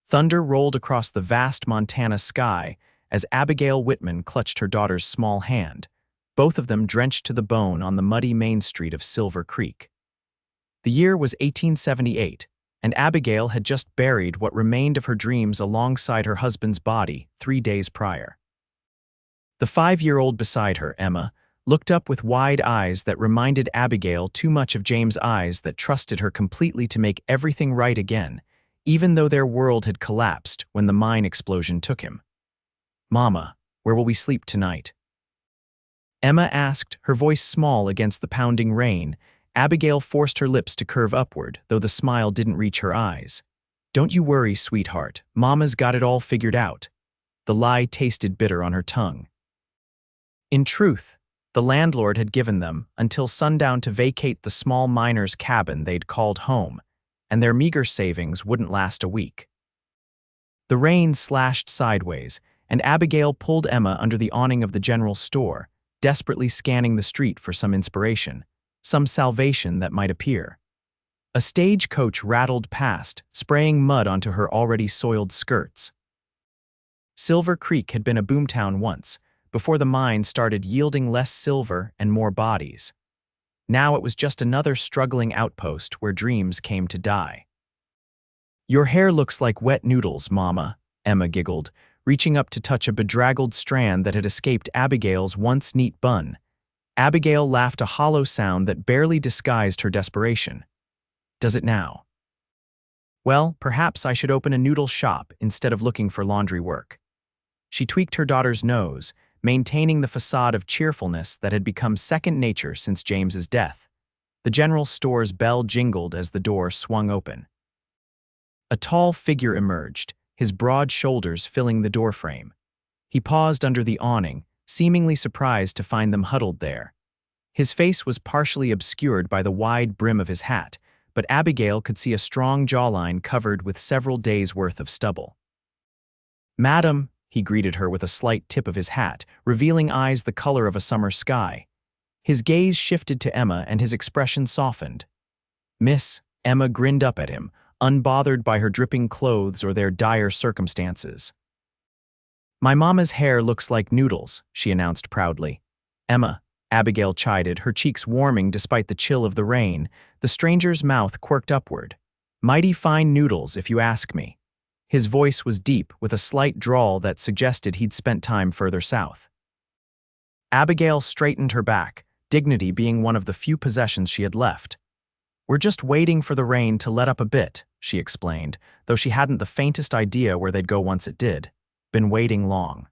Thunder rolled across the vast Montana sky as Abigail Whitman clutched her daughter's small hand, both of them drenched to the bone on the muddy main street of Silver Creek. The year was 1878, and Abigail had just buried what remained of her dreams alongside her husband's body 3 days prior. The 5-year-old beside her, Emma, looked up with wide eyes that reminded Abigail too much of James' eyes that trusted her completely to make everything right again, even though their world had collapsed when the mine explosion took him. "Mama, where will we sleep tonight?" Emma asked, her voice small against the pounding rain. Abigail forced her lips to curve upward, though the smile didn't reach her eyes. "Don't you worry, sweetheart. Mama's got it all figured out." The lie tasted bitter on her tongue. In truth, the landlord had given them until sundown to vacate the small miner's cabin they'd called home, and their meager savings wouldn't last a week. The rain slashed sideways, and Abigail pulled Emma under the awning of the general store, desperately scanning the street for some inspiration, some salvation that might appear. A stagecoach rattled past, spraying mud onto her already soiled skirts. Silver Creek had been a boomtown once, before the mine started yielding less silver and more bodies. Now it was just another struggling outpost where dreams came to die. "Your hair looks like wet noodles, Mama," Emma giggled, reaching up to touch a bedraggled strand that had escaped Abigail's once neat bun. Abigail laughed a hollow sound that barely disguised her desperation. "Does it now?" "Well, perhaps I should open a noodle shop instead of looking for laundry work." She tweaked her daughter's nose, maintaining the facade of cheerfulness that had become second nature since James's death. The general store's bell jingled as the door swung open. A tall figure emerged, his broad shoulders filling the doorframe. He paused under the awning, seemingly surprised to find them huddled there. His face was partially obscured by the wide brim of his hat, but Abigail could see a strong jawline covered with several days' worth of stubble. "Madam," he greeted her with a slight tip of his hat, revealing eyes the color of a summer sky. His gaze shifted to Emma and his expression softened. "Miss," Emma grinned up at him, unbothered by her dripping clothes or their dire circumstances. "My mama's hair looks like noodles," she announced proudly. "Emma," Abigail chided, her cheeks warming despite the chill of the rain. The stranger's mouth quirked upward. "Mighty fine noodles, if you ask me." His voice was deep, with a slight drawl that suggested he'd spent time further south. Abigail straightened her back, dignity being one of the few possessions she had left. "We're just waiting for the rain to let up a bit," she explained, though she hadn't the faintest idea where they'd go once it did. "Been waiting long?"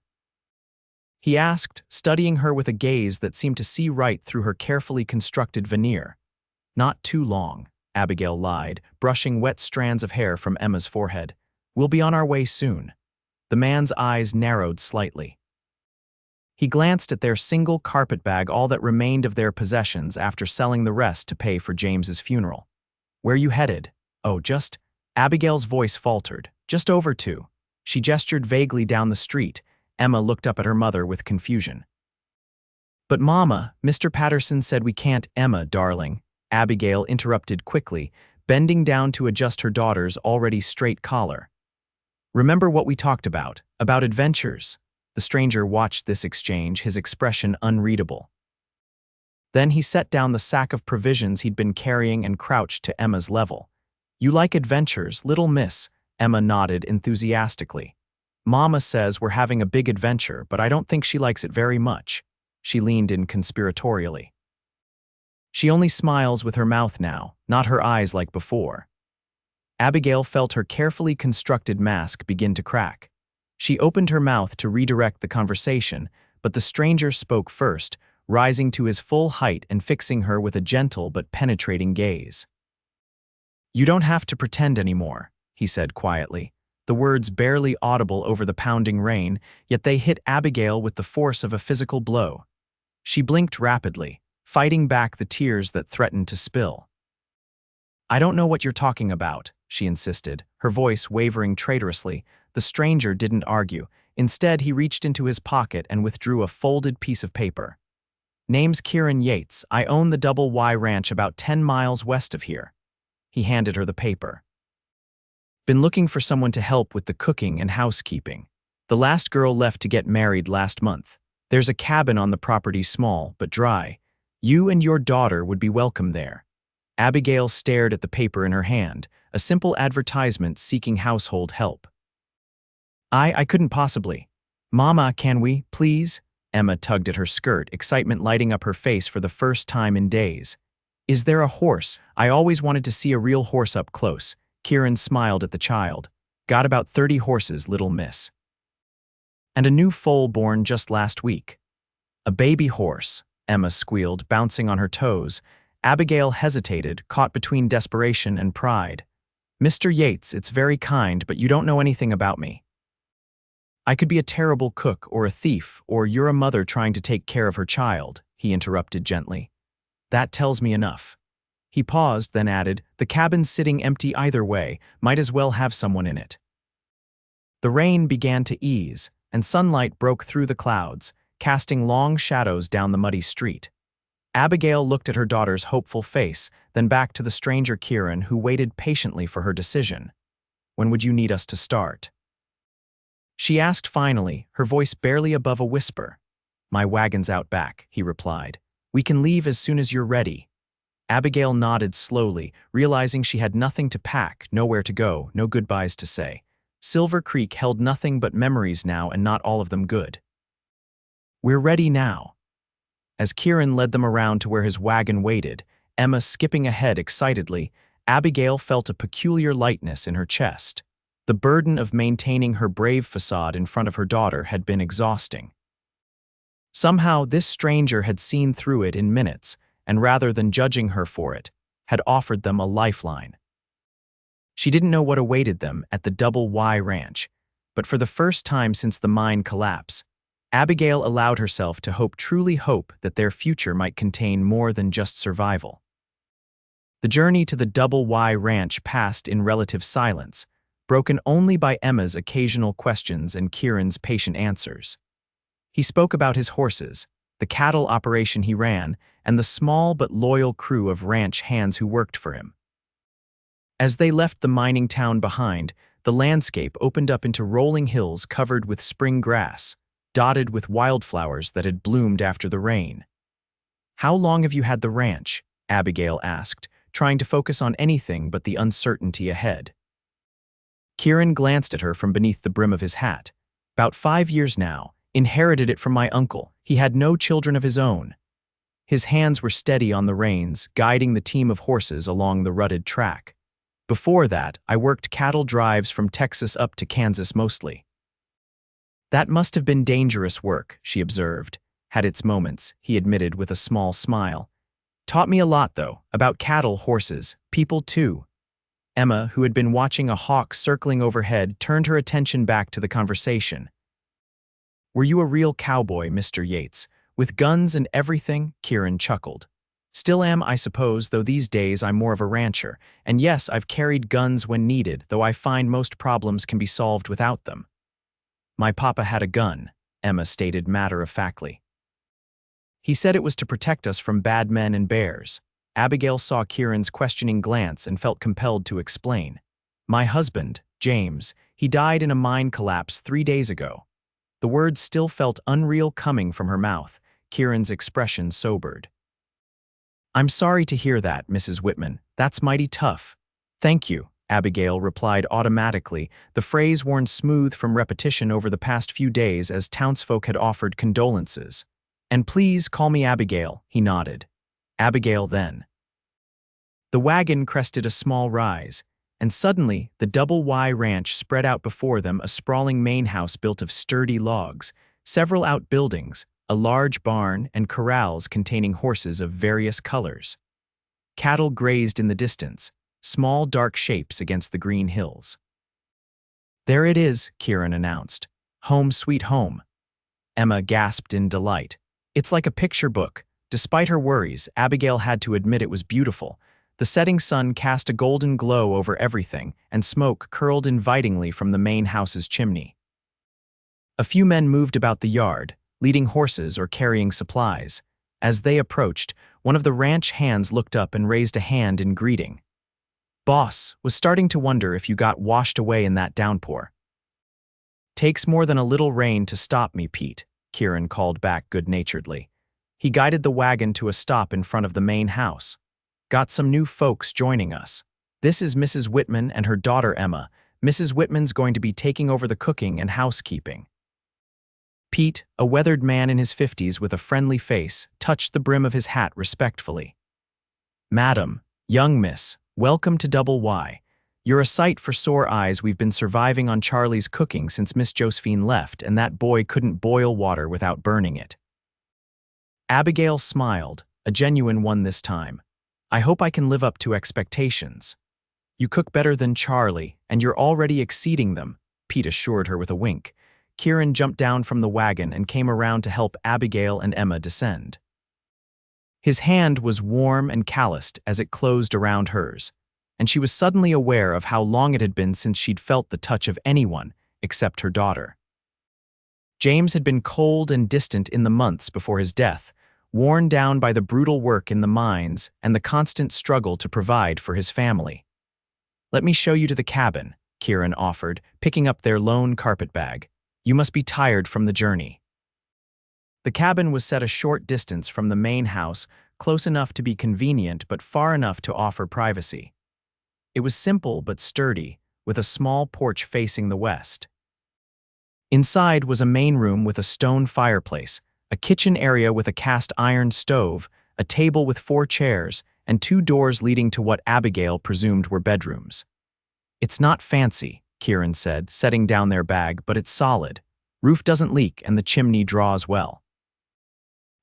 He asked, studying her with a gaze that seemed to see right through her carefully constructed veneer. "Not too long," Abigail lied, brushing wet strands of hair from Emma's forehead. "We'll be on our way soon." The man's eyes narrowed slightly. He glanced at their single carpet bag, all that remained of their possessions after selling the rest to pay for James's funeral. "Where you headed?" "Oh, just..." Abigail's voice faltered. "Just over to..." She gestured vaguely down the street. Emma looked up at her mother with confusion. "But Mama, Mr. Patterson said we can't..." "Emma, darling," Abigail interrupted quickly, bending down to adjust her daughter's already straight collar. "Remember what we talked about adventures." The stranger watched this exchange, his expression unreadable. Then he set down the sack of provisions he'd been carrying and crouched to Emma's level. "You like adventures, little miss," Emma nodded enthusiastically. "Mama says we're having a big adventure, but I don't think she likes it very much." She leaned in conspiratorially. "She only smiles with her mouth now, not her eyes like before." Abigail felt her carefully constructed mask begin to crack. She opened her mouth to redirect the conversation, but the stranger spoke first, rising to his full height and fixing her with a gentle but penetrating gaze. "You don't have to pretend anymore," he said quietly, the words barely audible over the pounding rain, yet they hit Abigail with the force of a physical blow. She blinked rapidly, fighting back the tears that threatened to spill. "I don't know what you're talking about," she insisted, her voice wavering traitorously. The stranger didn't argue. Instead, he reached into his pocket and withdrew a folded piece of paper. "Name's Kieran Yates. I own the Double Y Ranch about 10 miles west of here." He handed her the paper. Been looking for someone to help with the cooking and housekeeping. The last girl left to get married last month. There's a cabin on the property, small but dry. You and your daughter would be welcome there." Abigail stared at the paper in her hand, a simple advertisement seeking household help. I couldn't possibly. "Mama, can we, please?" Emma tugged at her skirt, excitement lighting up her face for the first time in days. "Is there a horse? I always wanted to see a real horse up close." Kieran smiled at the child. "Got about 30 horses, little miss. And a new foal born just last week." "A baby horse," Emma squealed, bouncing on her toes. Abigail hesitated, caught between desperation and pride. "Mr. Yates, it's very kind, but you don't know anything about me. I could be a terrible cook or a thief, or you're a mother trying to take care of her child," he interrupted gently. "That tells me enough." He paused, then added, "The cabin's sitting empty either way, might as well have someone in it." The rain began to ease, and sunlight broke through the clouds, casting long shadows down the muddy street. Abigail looked at her daughter's hopeful face, then back to the stranger Kieran, who waited patiently for her decision. "When would you need us to start?" she asked finally, her voice barely above a whisper. "My wagon's out back," he replied. "We can leave as soon as you're ready." Abigail nodded slowly, realizing she had nothing to pack, nowhere to go, no goodbyes to say. Silver Creek held nothing but memories now, and not all of them good. "We're ready now." As Kieran led them around to where his wagon waited, Emma skipping ahead excitedly, Abigail felt a peculiar lightness in her chest. The burden of maintaining her brave facade in front of her daughter had been exhausting. Somehow, this stranger had seen through it in minutes, and rather than judging her for it, had offered them a lifeline. She didn't know what awaited them at the Double Y Ranch, but for the first time since the mine collapse, Abigail allowed herself to truly hope that their future might contain more than just survival. The journey to the Double Y Ranch passed in relative silence, broken only by Emma's occasional questions and Kieran's patient answers. He spoke about his horses, the cattle operation he ran, and the small but loyal crew of ranch hands who worked for him. As they left the mining town behind, the landscape opened up into rolling hills covered with spring grass, dotted with wildflowers that had bloomed after the rain. "How long have you had the ranch?" Abigail asked, trying to focus on anything but the uncertainty ahead. Kieran glanced at her from beneath the brim of his hat. "About 5 years now. Inherited it from my uncle. He had no children of his own." His hands were steady on the reins, guiding the team of horses along the rutted track. "Before that, I worked cattle drives from Texas up to Kansas mostly." "That must have been dangerous work," she observed. "Had its moments," he admitted with a small smile. "Taught me a lot, though, about cattle, horses, people too." Emma, who had been watching a hawk circling overhead, turned her attention back to the conversation. "Were you a real cowboy, Mr. Yates? With guns and everything?" Kieran chuckled. "Still am, I suppose, though these days I'm more of a rancher. And yes, I've carried guns when needed, though I find most problems can be solved without them." "My papa had a gun," Emma stated matter-of-factly. "He said it was to protect us from bad men and bears." Abigail saw Kieran's questioning glance and felt compelled to explain. "My husband, James, he died in a mine collapse 3 days ago." The words still felt unreal coming from her mouth. Kieran's expression sobered. "I'm sorry to hear that, Mrs. Whitman. That's mighty tough." "Thank you," Abigail replied automatically, the phrase worn smooth from repetition over the past few days as townsfolk had offered condolences. "And please call me Abigail," he nodded. "Abigail then." The wagon crested a small rise, and suddenly the Double Y Ranch spread out before them, a sprawling main house built of sturdy logs, several outbuildings, a large barn, and corrals containing horses of various colors. Cattle grazed in the distance, small dark shapes against the green hills. "There it is," Kieran announced. "Home sweet home." Emma gasped in delight. "It's like a picture book." Despite her worries, Abigail had to admit it was beautiful. The setting sun cast a golden glow over everything, and smoke curled invitingly from the main house's chimney. A few men moved about the yard, leading horses or carrying supplies. As they approached, one of the ranch hands looked up and raised a hand in greeting. Boss was starting to wonder if you got washed away in that downpour. Takes more than a little rain to stop me, Pete, Kieran called back good-naturedly. He guided the wagon to a stop in front of the main house. Got some new folks joining us. This is Mrs. Whitman and her daughter Emma. Mrs. Whitman's going to be taking over the cooking and housekeeping. Pete, a weathered man in his 50s with a friendly face, touched the brim of his hat respectfully. Madam, young miss, welcome to Double Y. You're a sight for sore eyes. We've been surviving on Charlie's cooking since Miss Josephine left, and that boy couldn't boil water without burning it. Abigail smiled, a genuine one this time. I hope I can live up to expectations. You cook better than Charlie, and you're already exceeding them, Pete assured her with a wink. Kieran jumped down from the wagon and came around to help Abigail and Emma descend. His hand was warm and calloused as it closed around hers, and she was suddenly aware of how long it had been since she'd felt the touch of anyone except her daughter. James had been cold and distant in the months before his death, worn down by the brutal work in the mines and the constant struggle to provide for his family. Let me show you to the cabin, Kieran offered, picking up their lone carpetbag. You must be tired from the journey. The cabin was set a short distance from the main house, close enough to be convenient but far enough to offer privacy. It was simple but sturdy, with a small porch facing the west. Inside was a main room with a stone fireplace, a kitchen area with a cast iron stove, a table with 4 chairs, and 2 doors leading to what Abigail presumed were bedrooms. It's not fancy, Kieran said, setting down their bag, but it's solid. Roof doesn't leak and the chimney draws well.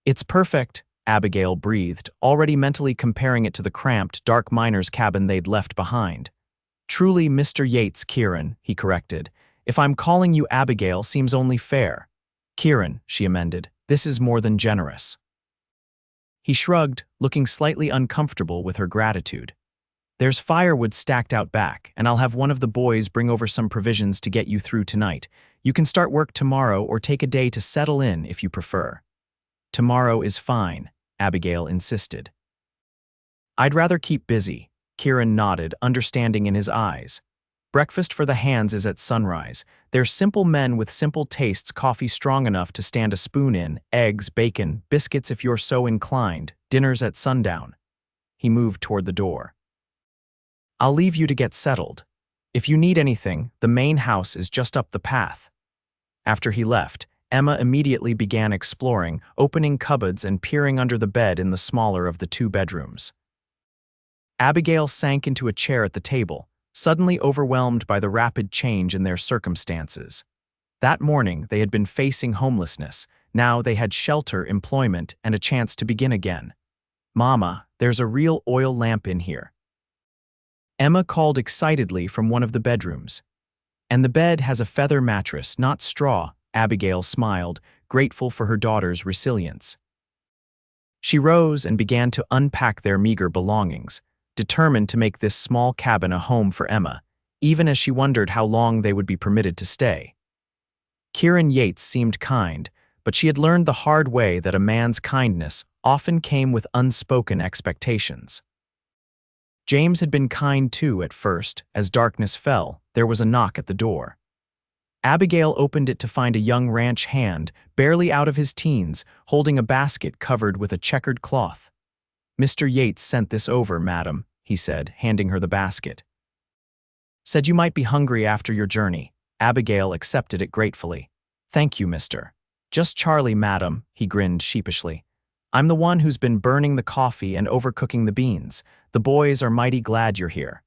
It's perfect, Abigail breathed, already mentally comparing it to the cramped, dark miner's cabin they'd left behind. Truly Mr. Yates, Kieran, he corrected. If I'm calling you Abigail seems only fair. Kieran, she amended, this is more than generous. He shrugged, looking slightly uncomfortable with her gratitude. There's firewood stacked out back, and I'll have one of the boys bring over some provisions to get you through tonight. You can start work tomorrow or take a day to settle in if you prefer. Tomorrow is fine, Abigail insisted. I'd rather keep busy, Kieran nodded, understanding in his eyes. Breakfast for the hands is at sunrise. They're simple men with simple tastes, coffee strong enough to stand a spoon in, eggs, bacon, biscuits if you're so inclined, dinners at sundown. He moved toward the door. I'll leave you to get settled. If you need anything, the main house is just up the path. After he left, Emma immediately began exploring, opening cupboards and peering under the bed in the smaller of the 2 bedrooms. Abigail sank into a chair at the table, suddenly overwhelmed by the rapid change in their circumstances. That morning, they had been facing homelessness. Now they had shelter, employment, and a chance to begin again. Mama, there's a real oil lamp in here. Emma called excitedly from one of the bedrooms. And the bed has a feather mattress, not straw, Abigail smiled, grateful for her daughter's resilience. She rose and began to unpack their meager belongings, determined to make this small cabin a home for Emma, even as she wondered how long they would be permitted to stay. Kieran Yates seemed kind, but she had learned the hard way that a man's kindness often came with unspoken expectations. James had been kind too at first. As darkness fell, there was a knock at the door. Abigail opened it to find a young ranch hand, barely out of his teens, holding a basket covered with a checkered cloth. Mr. Yates sent this over, madam, he said, handing her the basket. Said you might be hungry after your journey. Abigail accepted it gratefully. Thank you, mister. Just Charlie, madam, he grinned sheepishly. I'm the one who's been burning the coffee and overcooking the beans. The boys are mighty glad you're here.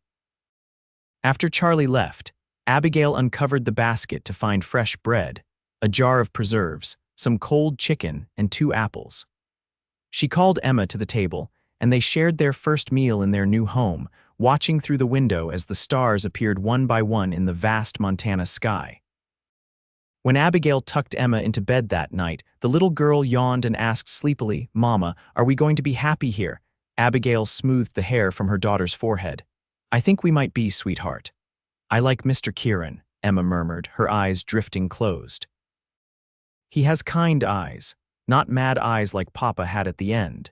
After Charlie left, Abigail uncovered the basket to find fresh bread, a jar of preserves, some cold chicken, and 2 apples. She called Emma to the table, and they shared their first meal in their new home, watching through the window as the stars appeared one by one in the vast Montana sky. When Abigail tucked Emma into bed that night, the little girl yawned and asked sleepily, Mama, are we going to be happy here? Abigail smoothed the hair from her daughter's forehead. I think we might be, sweetheart. I like Mr. Kieran, Emma murmured, her eyes drifting closed. He has kind eyes, not mad eyes like Papa had at the end.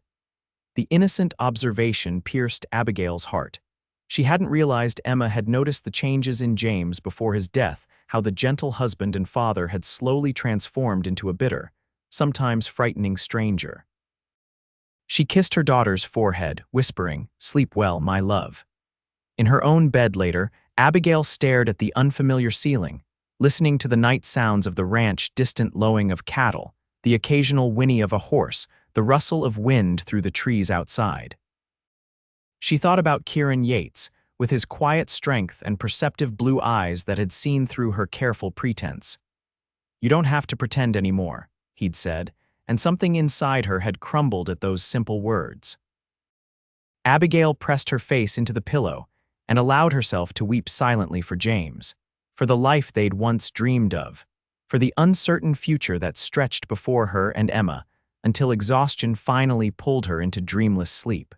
The innocent observation pierced Abigail's heart. She hadn't realized Emma had noticed the changes in James before his death, how the gentle husband and father had slowly transformed into a bitter, sometimes frightening stranger. She kissed her daughter's forehead, whispering, "Sleep well, my love." In her own bed later, Abigail stared at the unfamiliar ceiling, listening to the night sounds of the ranch, distant lowing of cattle, the occasional whinny of a horse, the rustle of wind through the trees outside. She thought about Kieran Yates, with his quiet strength and perceptive blue eyes that had seen through her careful pretense. "You don't have to pretend anymore," he'd said, and something inside her had crumbled at those simple words. Abigail pressed her face into the pillow and allowed herself to weep silently for James, for the life they'd once dreamed of, for the uncertain future that stretched before her and Emma, until exhaustion finally pulled her into dreamless sleep.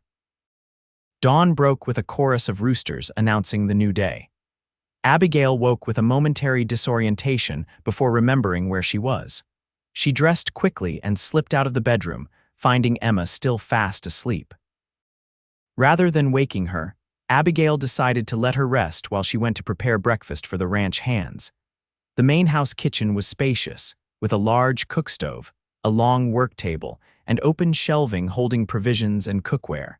Dawn broke with a chorus of roosters announcing the new day. Abigail woke with a momentary disorientation before remembering where she was. She dressed quickly and slipped out of the bedroom, finding Emma still fast asleep. Rather than waking her, Abigail decided to let her rest while she went to prepare breakfast for the ranch hands. The main house kitchen was spacious, with a large cookstove, a long work table, and open shelving holding provisions and cookware.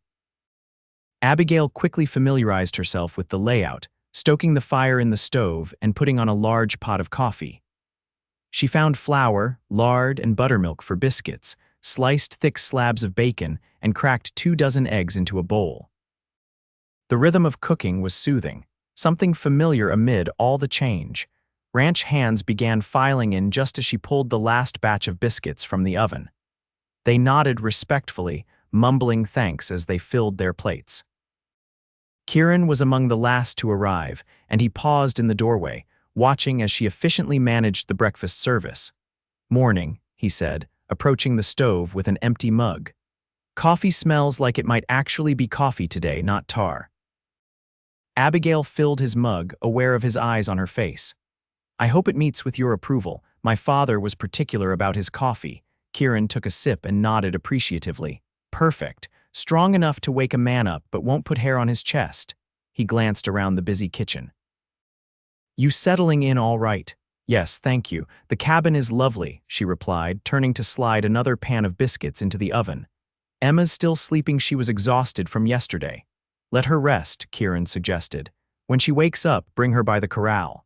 Abigail quickly familiarized herself with the layout, stoking the fire in the stove and putting on a large pot of coffee. She found flour, lard, and buttermilk for biscuits, sliced thick slabs of bacon, and cracked 24 eggs into a bowl. The rhythm of cooking was soothing, something familiar amid all the change. Ranch hands began filing in just as she pulled the last batch of biscuits from the oven. They nodded respectfully, mumbling thanks as they filled their plates. Kieran was among the last to arrive, and he paused in the doorway, watching as she efficiently managed the breakfast service. "Morning," he said, approaching the stove with an empty mug. "Coffee smells like it might actually be coffee today, not tar." Abigail filled his mug, aware of his eyes on her face. "I hope it meets with your approval. My father was particular about his coffee." Kieran took a sip and nodded appreciatively. "Perfect. Strong enough to wake a man up but won't put hair on his chest." He glanced around the busy kitchen. "You settling in all right?" "Yes, thank you. The cabin is lovely," she replied, turning to slide another pan of biscuits into the oven. "Emma's still sleeping. She was exhausted from yesterday." "Let her rest," Kieran suggested. "When she wakes up, bring her by the corral."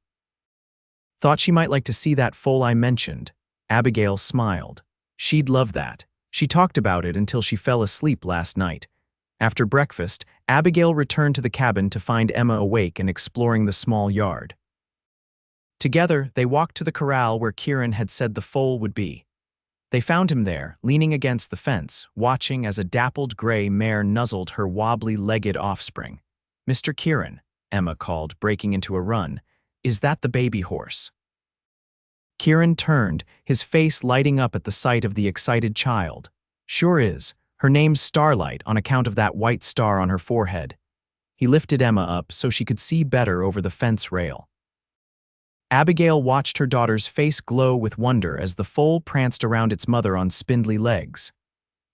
"Thought she might like to see that foal I mentioned." Abigail smiled. "She'd love that. She talked about it until she fell asleep last night." After breakfast, Abigail returned to the cabin to find Emma awake and exploring the small yard. Together, they walked to the corral where Kieran had said the foal would be. They found him there, leaning against the fence, watching as a dappled gray mare nuzzled her wobbly-legged offspring. "Mr. Kieran," Emma called, breaking into a run, "is that the baby horse?" Kieran turned, his face lighting up at the sight of the excited child. "Sure is. Her name's Starlight on account of that white star on her forehead." He lifted Emma up so she could see better over the fence rail. Abigail watched her daughter's face glow with wonder as the foal pranced around its mother on spindly legs.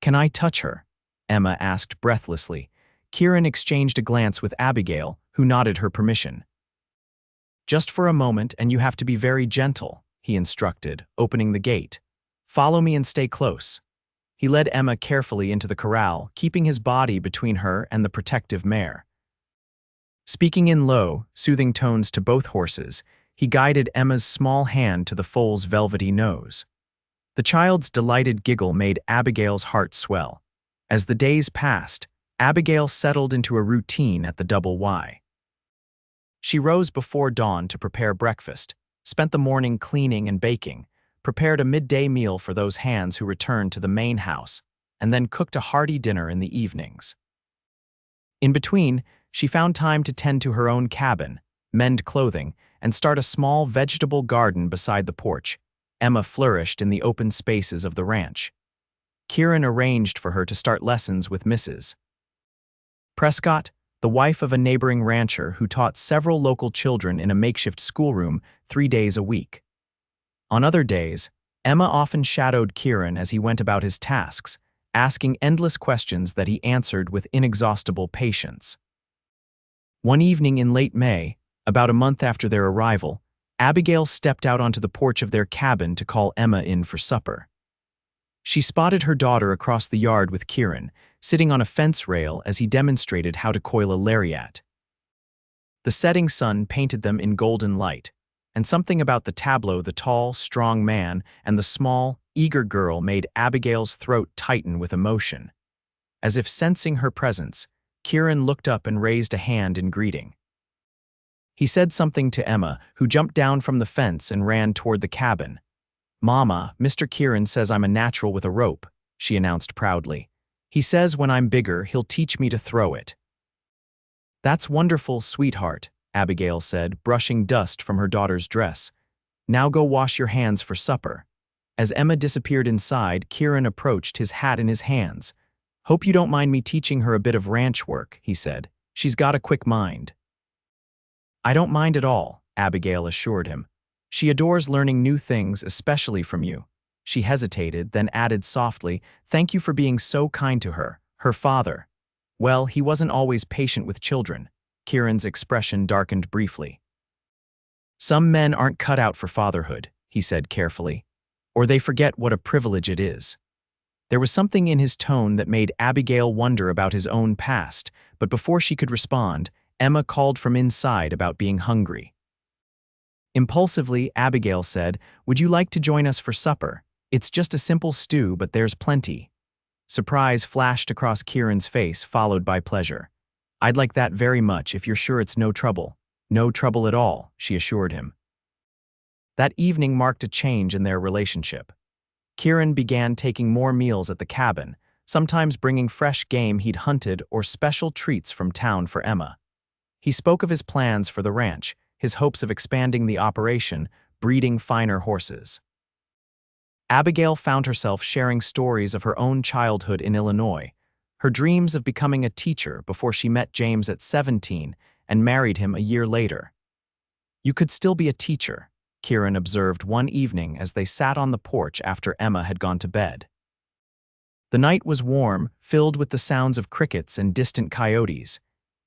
"Can I touch her?" Emma asked breathlessly. Kieran exchanged a glance with Abigail, who nodded her permission. "Just for a moment, and you have to be very gentle," he instructed, opening the gate. "Follow me and stay close." He led Emma carefully into the corral, keeping his body between her and the protective mare. Speaking in low, soothing tones to both horses, he guided Emma's small hand to the foal's velvety nose. The child's delighted giggle made Abigail's heart swell. As the days passed, Abigail settled into a routine at the Double Y. She rose before dawn to prepare breakfast, spent the morning cleaning and baking, prepared a midday meal for those hands who returned to the main house, and then cooked a hearty dinner in the evenings. In between, she found time to tend to her own cabin, mend clothing, and start a small vegetable garden beside the porch. Emma flourished in the open spaces of the ranch. Kieran arranged for her to start lessons with Mrs. Prescott, the wife of a neighboring rancher who taught several local children in a makeshift schoolroom 3 days a week. On other days, Emma often shadowed Kieran as he went about his tasks, asking endless questions that he answered with inexhaustible patience. One evening in late May, about a month after their arrival, Abigail stepped out onto the porch of their cabin to call Emma in for supper. She spotted her daughter across the yard with Kieran, sitting on a fence rail as he demonstrated how to coil a lariat. The setting sun painted them in golden light, and something about the tableau, the tall, strong man, and the small, eager girl made Abigail's throat tighten with emotion. As if sensing her presence, Kieran looked up and raised a hand in greeting. He said something to Emma, who jumped down from the fence and ran toward the cabin. "Mama, Mr. Kieran says I'm a natural with a rope," she announced proudly. "He says when I'm bigger, he'll teach me to throw it." "That's wonderful, sweetheart," Abigail said, brushing dust from her daughter's dress. "Now go wash your hands for supper." As Emma disappeared inside, Kieran approached, his hat in his hands. "Hope you don't mind me teaching her a bit of ranch work," he said. "She's got a quick mind." "I don't mind at all," Abigail assured him. "She adores learning new things, especially from you." She hesitated, then added softly, "Thank you for being so kind to her. Her father. Well, he wasn't always patient with children." Kieran's expression darkened briefly. "Some men aren't cut out for fatherhood," he said carefully, "or they forget what a privilege it is." There was something in his tone that made Abigail wonder about his own past, but before she could respond, Emma called from inside about being hungry. Impulsively, Abigail said, "Would you like to join us for supper? It's just a simple stew, but there's plenty." Surprise flashed across Kieran's face, followed by pleasure. "I'd like that very much if you're sure it's no trouble." "No trouble at all," she assured him. That evening marked a change in their relationship. Kieran began taking more meals at the cabin, sometimes bringing fresh game he'd hunted or special treats from town for Emma. He spoke of his plans for the ranch, his hopes of expanding the operation, breeding finer horses. Abigail found herself sharing stories of her own childhood in Illinois, her dreams of becoming a teacher before she met James at 17 and married him a year later. "You could still be a teacher," Kieran observed one evening as they sat on the porch after Emma had gone to bed. The night was warm, filled with the sounds of crickets and distant coyotes.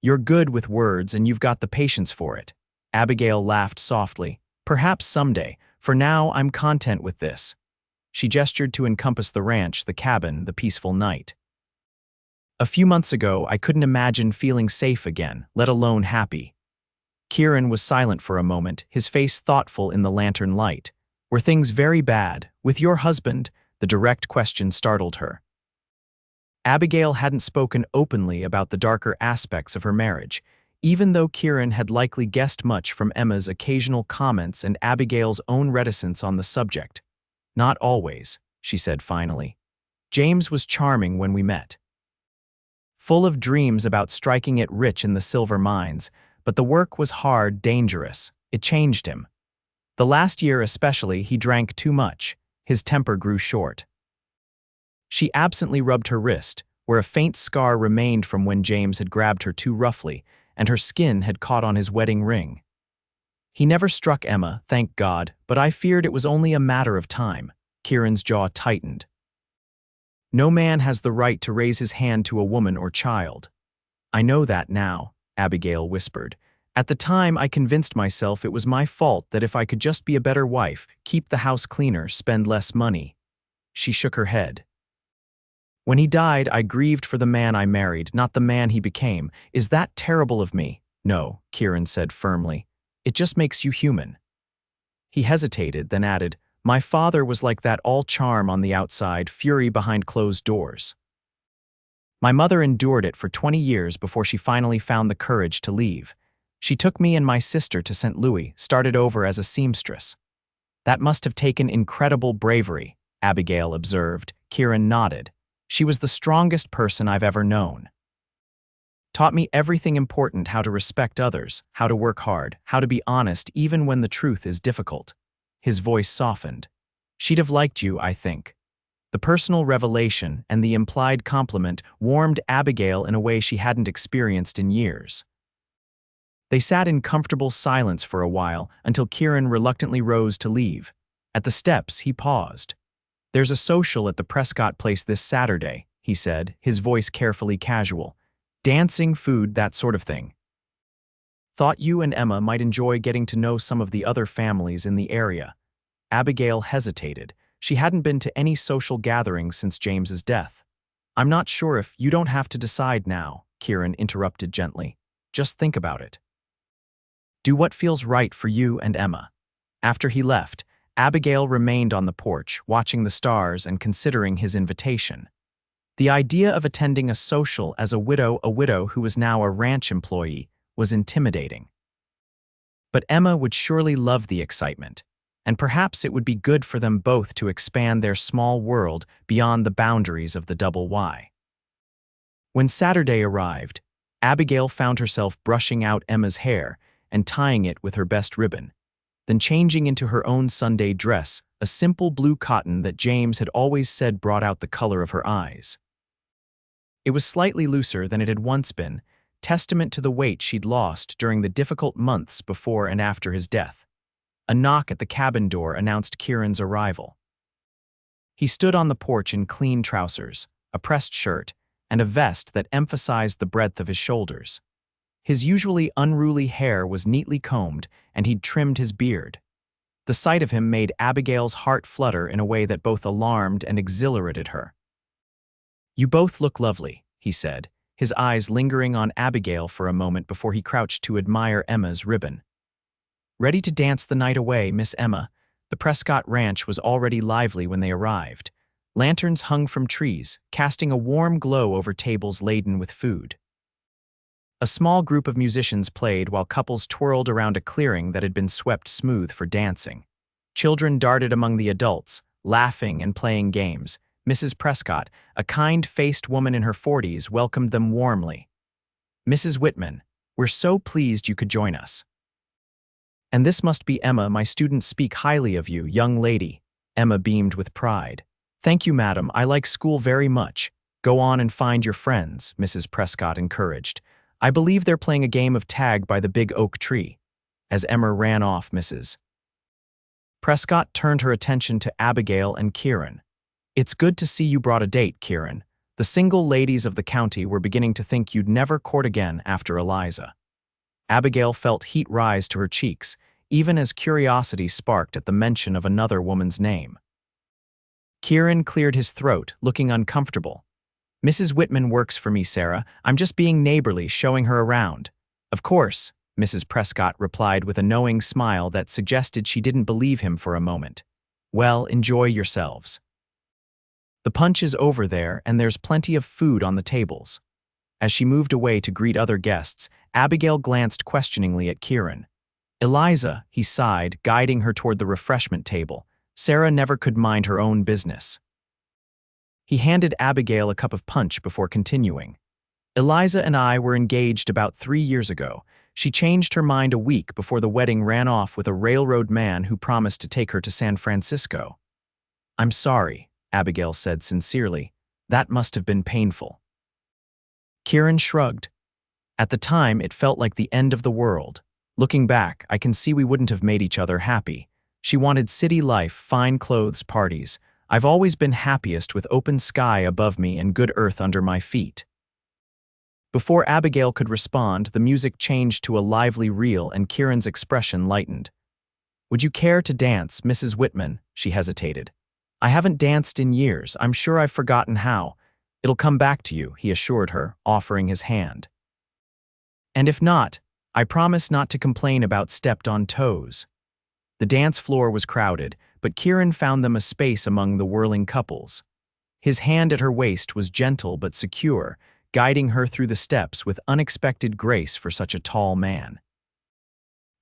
"You're good with words and you've got the patience for it." Abigail laughed softly. "Perhaps someday. For now, I'm content with this." She gestured to encompass the ranch, the cabin, the peaceful night. "A few months ago, I couldn't imagine feeling safe again, let alone happy." Kieran was silent for a moment, his face thoughtful in the lantern light. "Were things very bad? With your husband?" The direct question startled her. Abigail hadn't spoken openly about the darker aspects of her marriage, even though Kieran had likely guessed much from Emma's occasional comments and Abigail's own reticence on the subject. "Not always," she said finally. "James was charming when we met. Full of dreams about striking it rich in the silver mines, but the work was hard, dangerous. It changed him. The last year especially, he drank too much. His temper grew short." She absently rubbed her wrist, where a faint scar remained from when James had grabbed her too roughly, and her skin had caught on his wedding ring. "He never struck Emma, thank God, but I feared it was only a matter of time." Kieran's jaw tightened. "No man has the right to raise his hand to a woman or child." "I know that now," Abigail whispered. "At the time, I convinced myself it was my fault, that if I could just be a better wife, keep the house cleaner, spend less money." She shook her head. "When he died, I grieved for the man I married, not the man he became. Is that terrible of me?" "No," Kieran said firmly. "It just makes you human." He hesitated, then added, "My father was like that, all charm on the outside, fury behind closed doors. My mother endured it for 20 years before she finally found the courage to leave. She took me and my sister to St. Louis, started over as a seamstress." "That must have taken incredible bravery," Abigail observed. Kieran nodded. "She was the strongest person I've ever known. Taught me everything important, how to respect others, how to work hard, how to be honest even when the truth is difficult." His voice softened. "She'd have liked you, I think." The personal revelation and the implied compliment warmed Abigail in a way she hadn't experienced in years. They sat in comfortable silence for a while until Kieran reluctantly rose to leave. At the steps, he paused. "There's a social at the Prescott place this Saturday," he said, his voice carefully casual. "Dancing, food, that sort of thing." Thought you and Emma might enjoy getting to know some of the other families in the area." Abigail hesitated. She hadn't been to any social gatherings since James's death. "I'm not sure if you don't have to decide now," Kieran interrupted gently. "Just think about it. Do what feels right for you and Emma." After he left, Abigail remained on the porch, watching the stars and considering his invitation. The idea of attending a social as a widow who was now a ranch employee, was intimidating. But Emma would surely love the excitement, and perhaps it would be good for them both to expand their small world beyond the boundaries of the double Y. When Saturday arrived, Abigail found herself brushing out Emma's hair and tying it with her best ribbon, then changing into her own Sunday dress, a simple blue cotton that James had always said brought out the color of her eyes. It was slightly looser than it had once been, testament to the weight she'd lost during the difficult months before and after his death. A knock at the cabin door announced Kieran's arrival. He stood on the porch in clean trousers, a pressed shirt, and a vest that emphasized the breadth of his shoulders. His usually unruly hair was neatly combed, and he'd trimmed his beard. The sight of him made Abigail's heart flutter in a way that both alarmed and exhilarated her. "You both look lovely," he said, his eyes lingering on Abigail for a moment before he crouched to admire Emma's ribbon. "Ready to dance the night away, Miss Emma?" The Prescott Ranch was already lively when they arrived. Lanterns hung from trees, casting a warm glow over tables laden with food. A small group of musicians played while couples twirled around a clearing that had been swept smooth for dancing. Children darted among the adults, laughing and playing games. Mrs. Prescott, a kind-faced woman in her 40s, welcomed them warmly. "Mrs. Whitman, we're so pleased you could join us." "And this must be Emma. My students speak highly of you, young lady." Emma beamed with pride. "Thank you, madam. I like school very much. Go on and find your friends," Mrs. Prescott encouraged. "I believe they're playing a game of tag by the big oak tree." As Emma ran off, Mrs. Prescott turned her attention to Abigail and Kieran. "It's good to see you brought a date, Kieran. The single ladies of the county were beginning to think you'd never court again after Eliza." Abigail felt heat rise to her cheeks, even as curiosity sparked at the mention of another woman's name. Kieran cleared his throat, looking uncomfortable. "Mrs. Whitman works for me, Sarah. I'm just being neighborly, showing her around." "Of course," Mrs. Prescott replied with a knowing smile that suggested she didn't believe him for a moment. "Well, enjoy yourselves. The punch is over there, and there's plenty of food on the tables." As she moved away to greet other guests, Abigail glanced questioningly at Kieran. "Eliza," he sighed, guiding her toward the refreshment table. Sarah never could mind her own business. He handed Abigail a cup of punch before continuing. "Eliza and I were engaged about 3 years ago. She changed her mind a week before the wedding, ran off with a railroad man who promised to take her to San Francisco." "I'm sorry," Abigail said sincerely. "That must have been painful." Kieran shrugged. "At the time, it felt like the end of the world. Looking back, I can see we wouldn't have made each other happy. She wanted city life, fine clothes, parties. I've always been happiest with open sky above me and good earth under my feet." Before Abigail could respond, the music changed to a lively reel and Kieran's expression lightened. "Would you care to dance, Mrs. Whitman?" She hesitated. "I haven't danced in years. I'm sure I've forgotten how." "It'll come back to you," he assured her, offering his hand. "And if not, I promise not to complain about stepped on toes." The dance floor was crowded, but Kieran found them a space among the whirling couples. His hand at her waist was gentle but secure, guiding her through the steps with unexpected grace for such a tall man.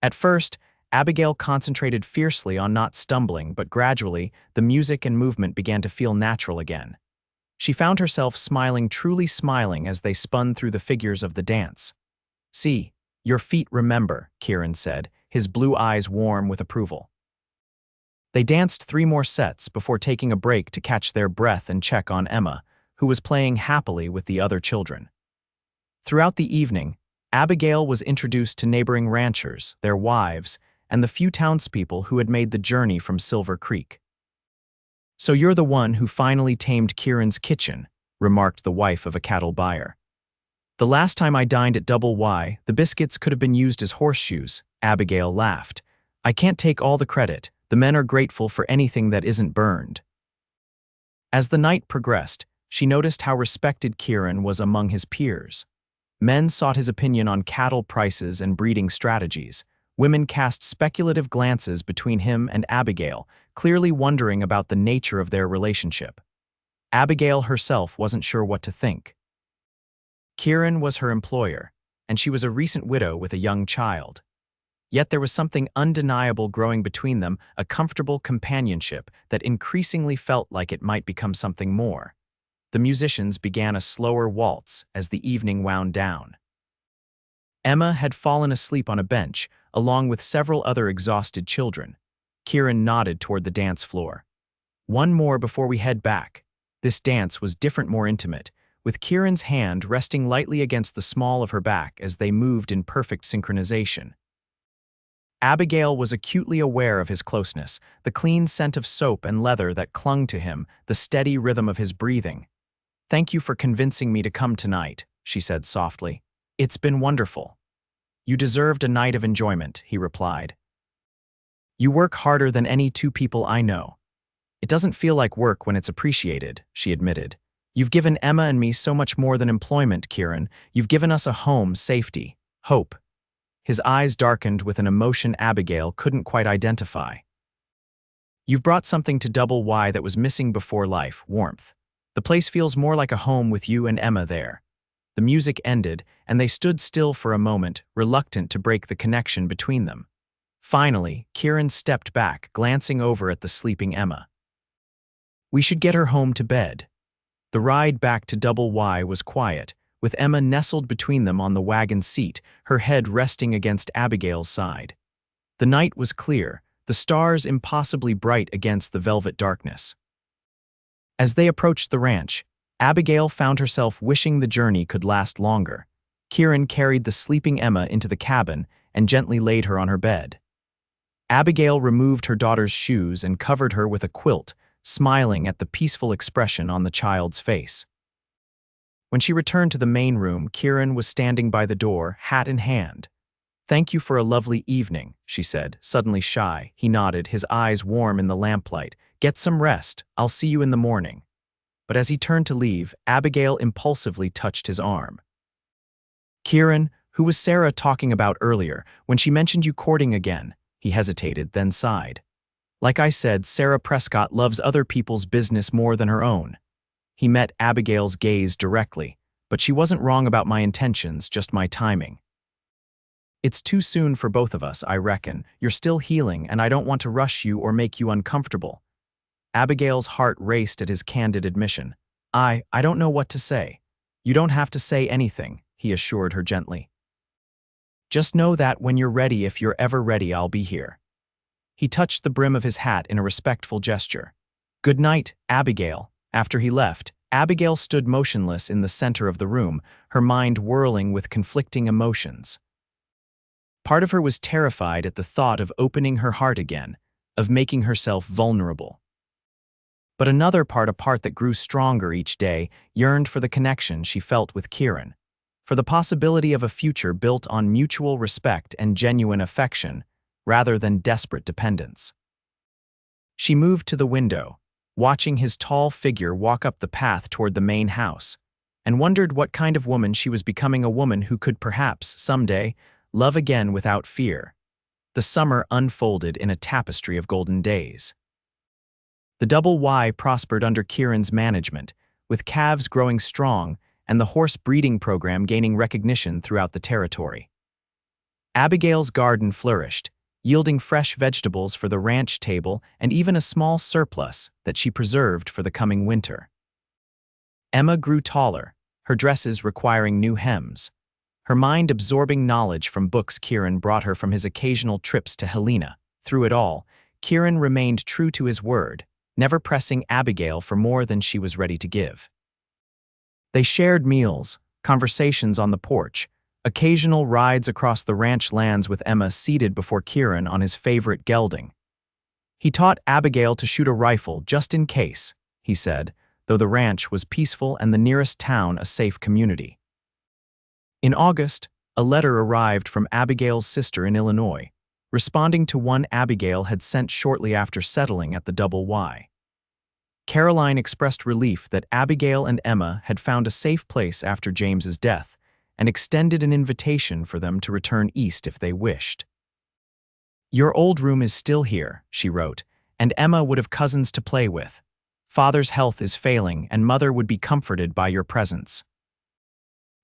At first, Abigail concentrated fiercely on not stumbling, but gradually, the music and movement began to feel natural again. She found herself smiling, truly smiling, as they spun through the figures of the dance. "See, your feet remember," Kieran said, his blue eyes warm with approval. They danced 3 more sets before taking a break to catch their breath and check on Emma, who was playing happily with the other children. Throughout the evening, Abigail was introduced to neighboring ranchers, their wives, and the few townspeople who had made the journey from Silver Creek. "So you're the one who finally tamed Kieran's kitchen," remarked the wife of a cattle buyer. The last time I dined at Double Y, the biscuits could have been used as horseshoes, Abigail laughed. I can't take all the credit. The men are grateful for anything that isn't burned. As the night progressed, she noticed how respected Kieran was among his peers. Men sought his opinion on cattle prices and breeding strategies. Women cast speculative glances between him and Abigail, clearly wondering about the nature of their relationship. Abigail herself wasn't sure what to think. Kieran was her employer, and she was a recent widow with a young child. Yet there was something undeniable growing between them, a comfortable companionship that increasingly felt like it might become something more. The musicians began a slower waltz as the evening wound down. Emma had fallen asleep on a bench, along with several other exhausted children. Kieran nodded toward the dance floor. One more before we head back. This dance was different, more intimate, with Kieran's hand resting lightly against the small of her back as they moved in perfect synchronization. Abigail was acutely aware of his closeness, the clean scent of soap and leather that clung to him, the steady rhythm of his breathing. "Thank you for convincing me to come tonight," she said softly. "It's been wonderful." "You deserved a night of enjoyment," he replied. "You work harder than any two people I know." "It doesn't feel like work when it's appreciated," she admitted. "You've given Emma and me so much more than employment, Kieran. You've given us a home, safety, hope." His eyes darkened with an emotion Abigail couldn't quite identify. "You've brought something to Double Y that was missing before life, warmth. The place feels more like a home with you and Emma there." The music ended, and they stood still for a moment, reluctant to break the connection between them. Finally, Kieran stepped back, glancing over at the sleeping Emma. "We should get her home to bed." The ride back to Double Y was quiet, with Emma nestled between them on the wagon seat, her head resting against Abigail's side. The night was clear, the stars impossibly bright against the velvet darkness. As they approached the ranch, Abigail found herself wishing the journey could last longer. Kieran carried the sleeping Emma into the cabin and gently laid her on her bed. Abigail removed her daughter's shoes and covered her with a quilt, smiling at the peaceful expression on the child's face. When she returned to the main room, Kieran was standing by the door, hat in hand. "Thank you for a lovely evening," she said, suddenly shy. He nodded, his eyes warm in the lamplight. "Get some rest. I'll see you in the morning." But as he turned to leave, Abigail impulsively touched his arm. "Kieran, who was Sarah talking about earlier, when she mentioned you courting again?" He hesitated, then sighed. "Like I said, Sarah Prescott loves other people's business more than her own." He met Abigail's gaze directly, but she wasn't wrong about my intentions, just my timing. "It's too soon for both of us, I reckon. You're still healing, and I don't want to rush you or make you uncomfortable." Abigail's heart raced at his candid admission. I don't know what to say." "You don't have to say anything," he assured her gently. "Just know that when you're ready, if you're ever ready, I'll be here." He touched the brim of his hat in a respectful gesture. "Good night, Abigail." After he left, Abigail stood motionless in the center of the room, her mind whirling with conflicting emotions. Part of her was terrified at the thought of opening her heart again, of making herself vulnerable. But another part, a part that grew stronger each day, yearned for the connection she felt with Kieran, for the possibility of a future built on mutual respect and genuine affection, rather than desperate dependence. She moved to the window, watching his tall figure walk up the path toward the main house, and wondered what kind of woman she was becoming, a woman who could perhaps, someday, love again without fear. The summer unfolded in a tapestry of golden days. The Double Y prospered under Kieran's management, with calves growing strong and the horse breeding program gaining recognition throughout the territory. Abigail's garden flourished, yielding fresh vegetables for the ranch table and even a small surplus that she preserved for the coming winter. Emma grew taller, her dresses requiring new hems, her mind absorbing knowledge from books Kieran brought her from his occasional trips to Helena. Through it all, Kieran remained true to his word, never pressing Abigail for more than she was ready to give. They shared meals, conversations on the porch, occasional rides across the ranch lands with Emma seated before Kieran on his favorite gelding. He taught Abigail to shoot a rifle just in case, he said, though the ranch was peaceful and the nearest town a safe community. In August, a letter arrived from Abigail's sister in Illinois, responding to one Abigail had sent shortly after settling at the Double Y. Caroline expressed relief that Abigail and Emma had found a safe place after James's death and extended an invitation for them to return east if they wished. "Your old room is still here," she wrote, "and Emma would have cousins to play with. Father's health is failing, and Mother would be comforted by your presence."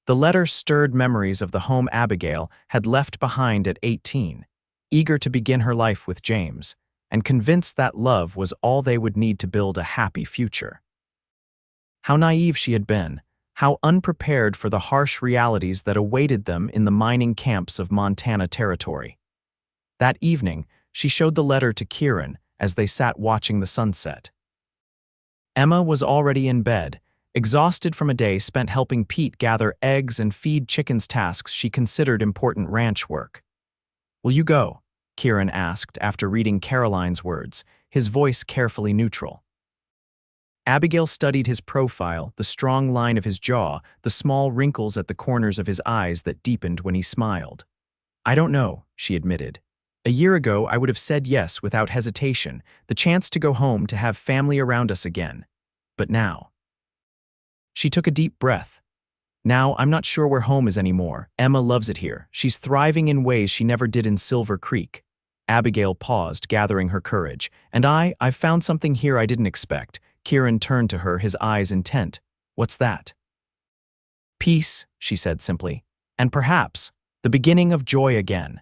The letter stirred memories of the home Abigail had left behind at 18, eager to begin her life with James, and convinced that love was all they would need to build a happy future. How naive she had been, how unprepared for the harsh realities that awaited them in the mining camps of Montana Territory. That evening, she showed the letter to Kieran as they sat watching the sunset. Emma was already in bed, exhausted from a day spent helping Pete gather eggs and feed chickens, tasks she considered important ranch work. "Will you go?" Kieran asked after reading Caroline's words, his voice carefully neutral. Abigail studied his profile, the strong line of his jaw, the small wrinkles at the corners of his eyes that deepened when he smiled. "I don't know," she admitted. "A year ago, I would have said yes without hesitation, the chance to go home, to have family around us again. But now—" She took a deep breath. "Now, I'm not sure where home is anymore. Emma loves it here. She's thriving in ways she never did in Silver Creek." Abigail paused, gathering her courage. "And I've found something here I didn't expect." Kieran turned to her, his eyes intent. "What's that?" "Peace," she said simply. "And perhaps the beginning of joy again."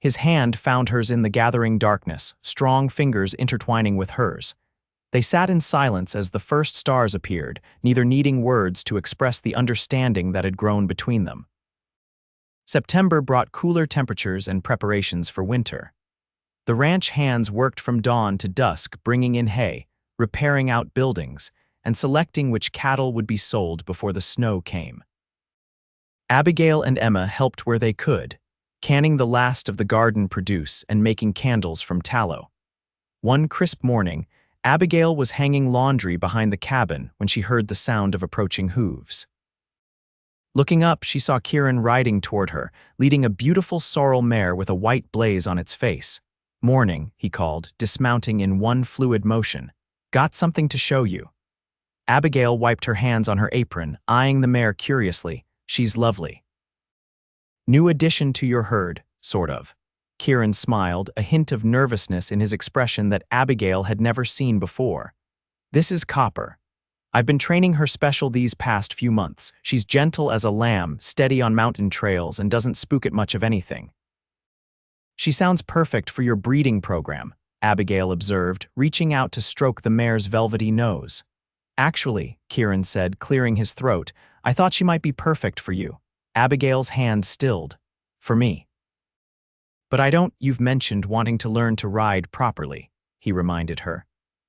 His hand found hers in the gathering darkness, strong fingers intertwining with hers. They sat in silence as the first stars appeared, neither needing words to express the understanding that had grown between them. September brought cooler temperatures and preparations for winter. The ranch hands worked from dawn to dusk, bringing in hay, repairing outbuildings, and selecting which cattle would be sold before the snow came. Abigail and Emma helped where they could, canning the last of the garden produce and making candles from tallow. One crisp morning, Abigail was hanging laundry behind the cabin when she heard the sound of approaching hooves. Looking up, she saw Kieran riding toward her, leading a beautiful sorrel mare with a white blaze on its face. "Morning," he called, dismounting in one fluid motion. "Got something to show you." Abigail wiped her hands on her apron, eyeing the mare curiously. "She's lovely." "New addition to your herd, sort of." Kieran smiled, a hint of nervousness in his expression that Abigail had never seen before. "This is Copper. I've been training her special these past few months. She's gentle as a lamb, steady on mountain trails, and doesn't spook at much of anything." "She sounds perfect for your breeding program," Abigail observed, reaching out to stroke the mare's velvety nose. "Actually," Kieran said, clearing his throat, "I thought she might be perfect for you." Abigail's hand stilled. "For me." "But I don't—" "You've mentioned wanting to learn to ride properly," he reminded her.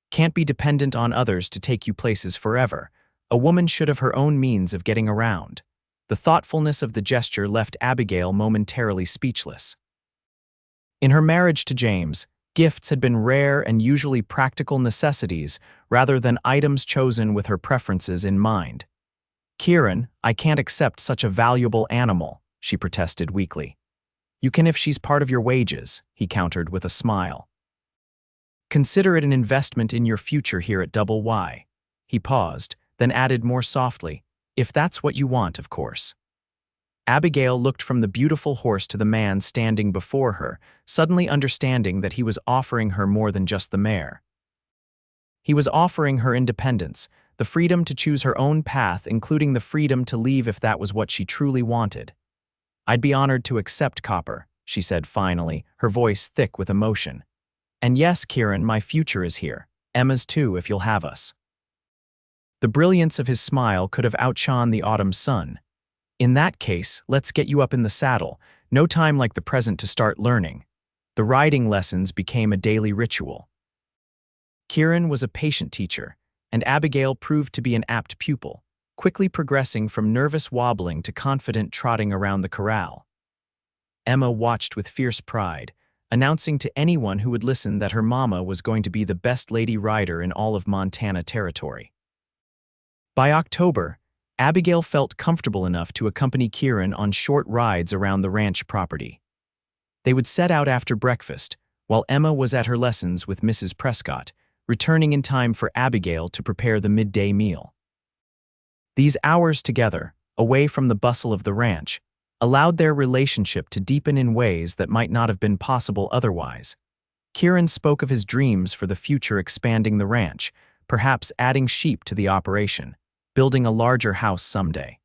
"Can't be dependent on others to take you places forever. A woman should have her own means of getting around." The thoughtfulness of the gesture left Abigail momentarily speechless. In her marriage to James, gifts had been rare and usually practical necessities rather than items chosen with her preferences in mind. "Kieran, I can't accept such a valuable animal," she protested weakly. "You can if she's part of your wages," he countered with a smile. "Consider it an investment in your future here at Double Y." He paused, then added more softly, "If that's what you want, of course." Abigail looked from the beautiful horse to the man standing before her, suddenly understanding that he was offering her more than just the mare. He was offering her independence, the freedom to choose her own path, including the freedom to leave if that was what she truly wanted. "I'd be honored to accept Copper," she said finally, her voice thick with emotion. "And yes, Kieran, my future is here. Emma's too, if you'll have us." The brilliance of his smile could have outshone the autumn sun. "In that case, let's get you up in the saddle. No time like the present to start learning." The riding lessons became a daily ritual. Kieran was a patient teacher, and Abigail proved to be an apt pupil, quickly progressing from nervous wobbling to confident trotting around the corral. Emma watched with fierce pride, announcing to anyone who would listen that her mama was going to be the best lady rider in all of Montana Territory. By October, Abigail felt comfortable enough to accompany Kieran on short rides around the ranch property. They would set out after breakfast, while Emma was at her lessons with Mrs. Prescott, returning in time for Abigail to prepare the midday meal. These hours together, away from the bustle of the ranch, allowed their relationship to deepen in ways that might not have been possible otherwise. Kieran spoke of his dreams for the future, expanding the ranch, perhaps adding sheep to the operation, building a larger house someday.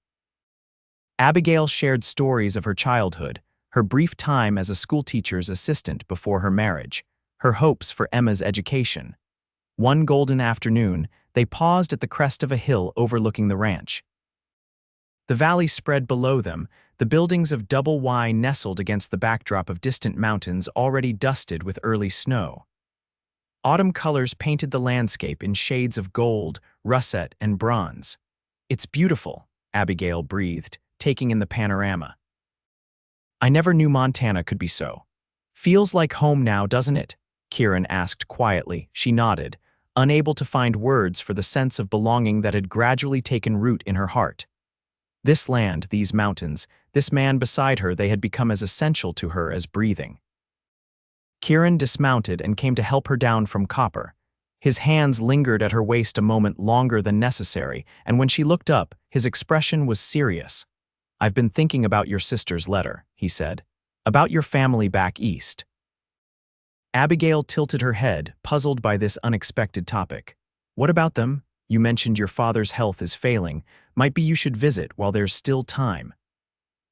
Abigail shared stories of her childhood, her brief time as a schoolteacher's assistant before her marriage, her hopes for Emma's education. One golden afternoon, they paused at the crest of a hill overlooking the ranch. The valley spread below them, the buildings of Double Y nestled against the backdrop of distant mountains already dusted with early snow. Autumn colors painted the landscape in shades of gold, russet, and bronze. "It's beautiful," Abigail breathed, taking in the panorama. "I never knew Montana could be so. Feels like home now, doesn't it?" Kieran asked quietly. She nodded, unable to find words for the sense of belonging that had gradually taken root in her heart. This land, these mountains, this man beside her, they had become as essential to her as breathing. Kieran dismounted and came to help her down from Copper. His hands lingered at her waist a moment longer than necessary, and when she looked up, his expression was serious. "I've been thinking about your sister's letter," he said. "About your family back east." Abigail tilted her head, puzzled by this unexpected topic. "What about them? You mentioned your father's health is failing. Might be you should visit while there's still time."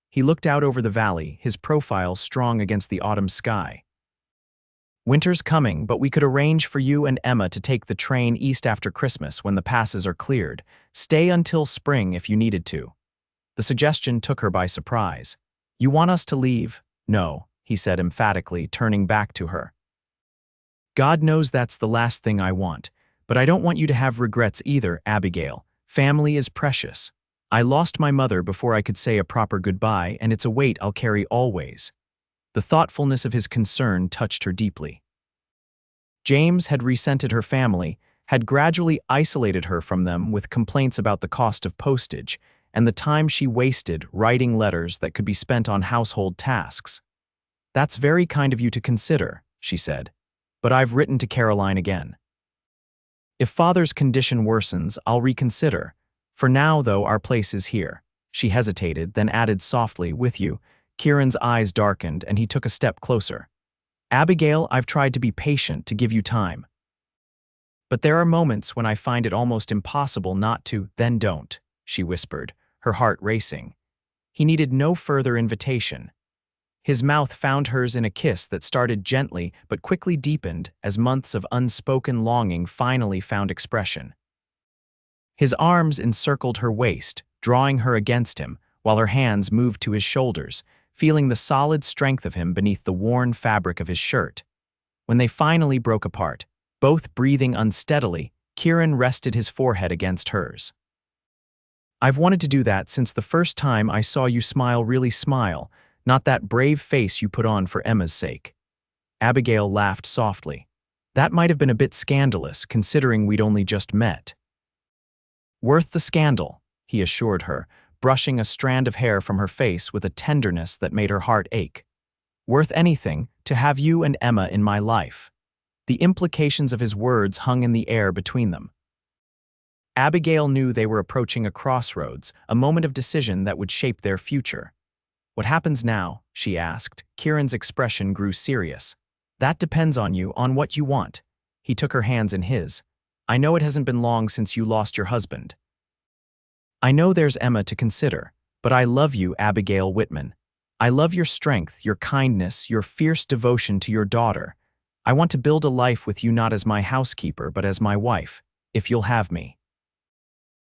He looked out over the valley, his profile strong against the autumn sky. "Winter's coming, but we could arrange for you and Emma to take the train east after Christmas when the passes are cleared. Stay until spring if you needed to." The suggestion took her by surprise. "You want us to leave?" "No," he said emphatically, turning back to her. "God knows that's the last thing I want, but I don't want you to have regrets either, Abigail. Family is precious. I lost my mother before I could say a proper goodbye, and it's a weight I'll carry always." The thoughtfulness of his concern touched her deeply. James had resented her family, had gradually isolated her from them with complaints about the cost of postage and the time she wasted writing letters that could be spent on household tasks. "That's very kind of you to consider," she said, "but I've written to Caroline again. If Father's condition worsens, I'll reconsider. For now, though, our place is here." She hesitated, then added softly, "With you." Kieran's eyes darkened, and he took a step closer. "Abigail, I've tried to be patient, to give you time. But there are moments when I find it almost impossible not to." "Then don't," she whispered, her heart racing. He needed no further invitation. His mouth found hers in a kiss that started gently but quickly deepened as months of unspoken longing finally found expression. His arms encircled her waist, drawing her against him, while her hands moved to his shoulders, feeling the solid strength of him beneath the worn fabric of his shirt. When they finally broke apart, both breathing unsteadily, Kieran rested his forehead against hers. "I've wanted to do that since the first time I saw you smile, really smile, not that brave face you put on for Emma's sake." Abigail laughed softly. "That might have been a bit scandalous, considering we'd only just met." "Worth the scandal," he assured her, brushing a strand of hair from her face with a tenderness that made her heart ache. "Worth anything, to have you and Emma in my life." The implications of his words hung in the air between them. Abigail knew they were approaching a crossroads, a moment of decision that would shape their future. "What happens now?" she asked. Kieran's expression grew serious. "That depends on you, on what you want." He took her hands in his. "I know it hasn't been long since you lost your husband. I know there's Emma to consider, but I love you, Abigail Whitman. I love your strength, your kindness, your fierce devotion to your daughter. I want to build a life with you not as my housekeeper, but as my wife, if you'll have me."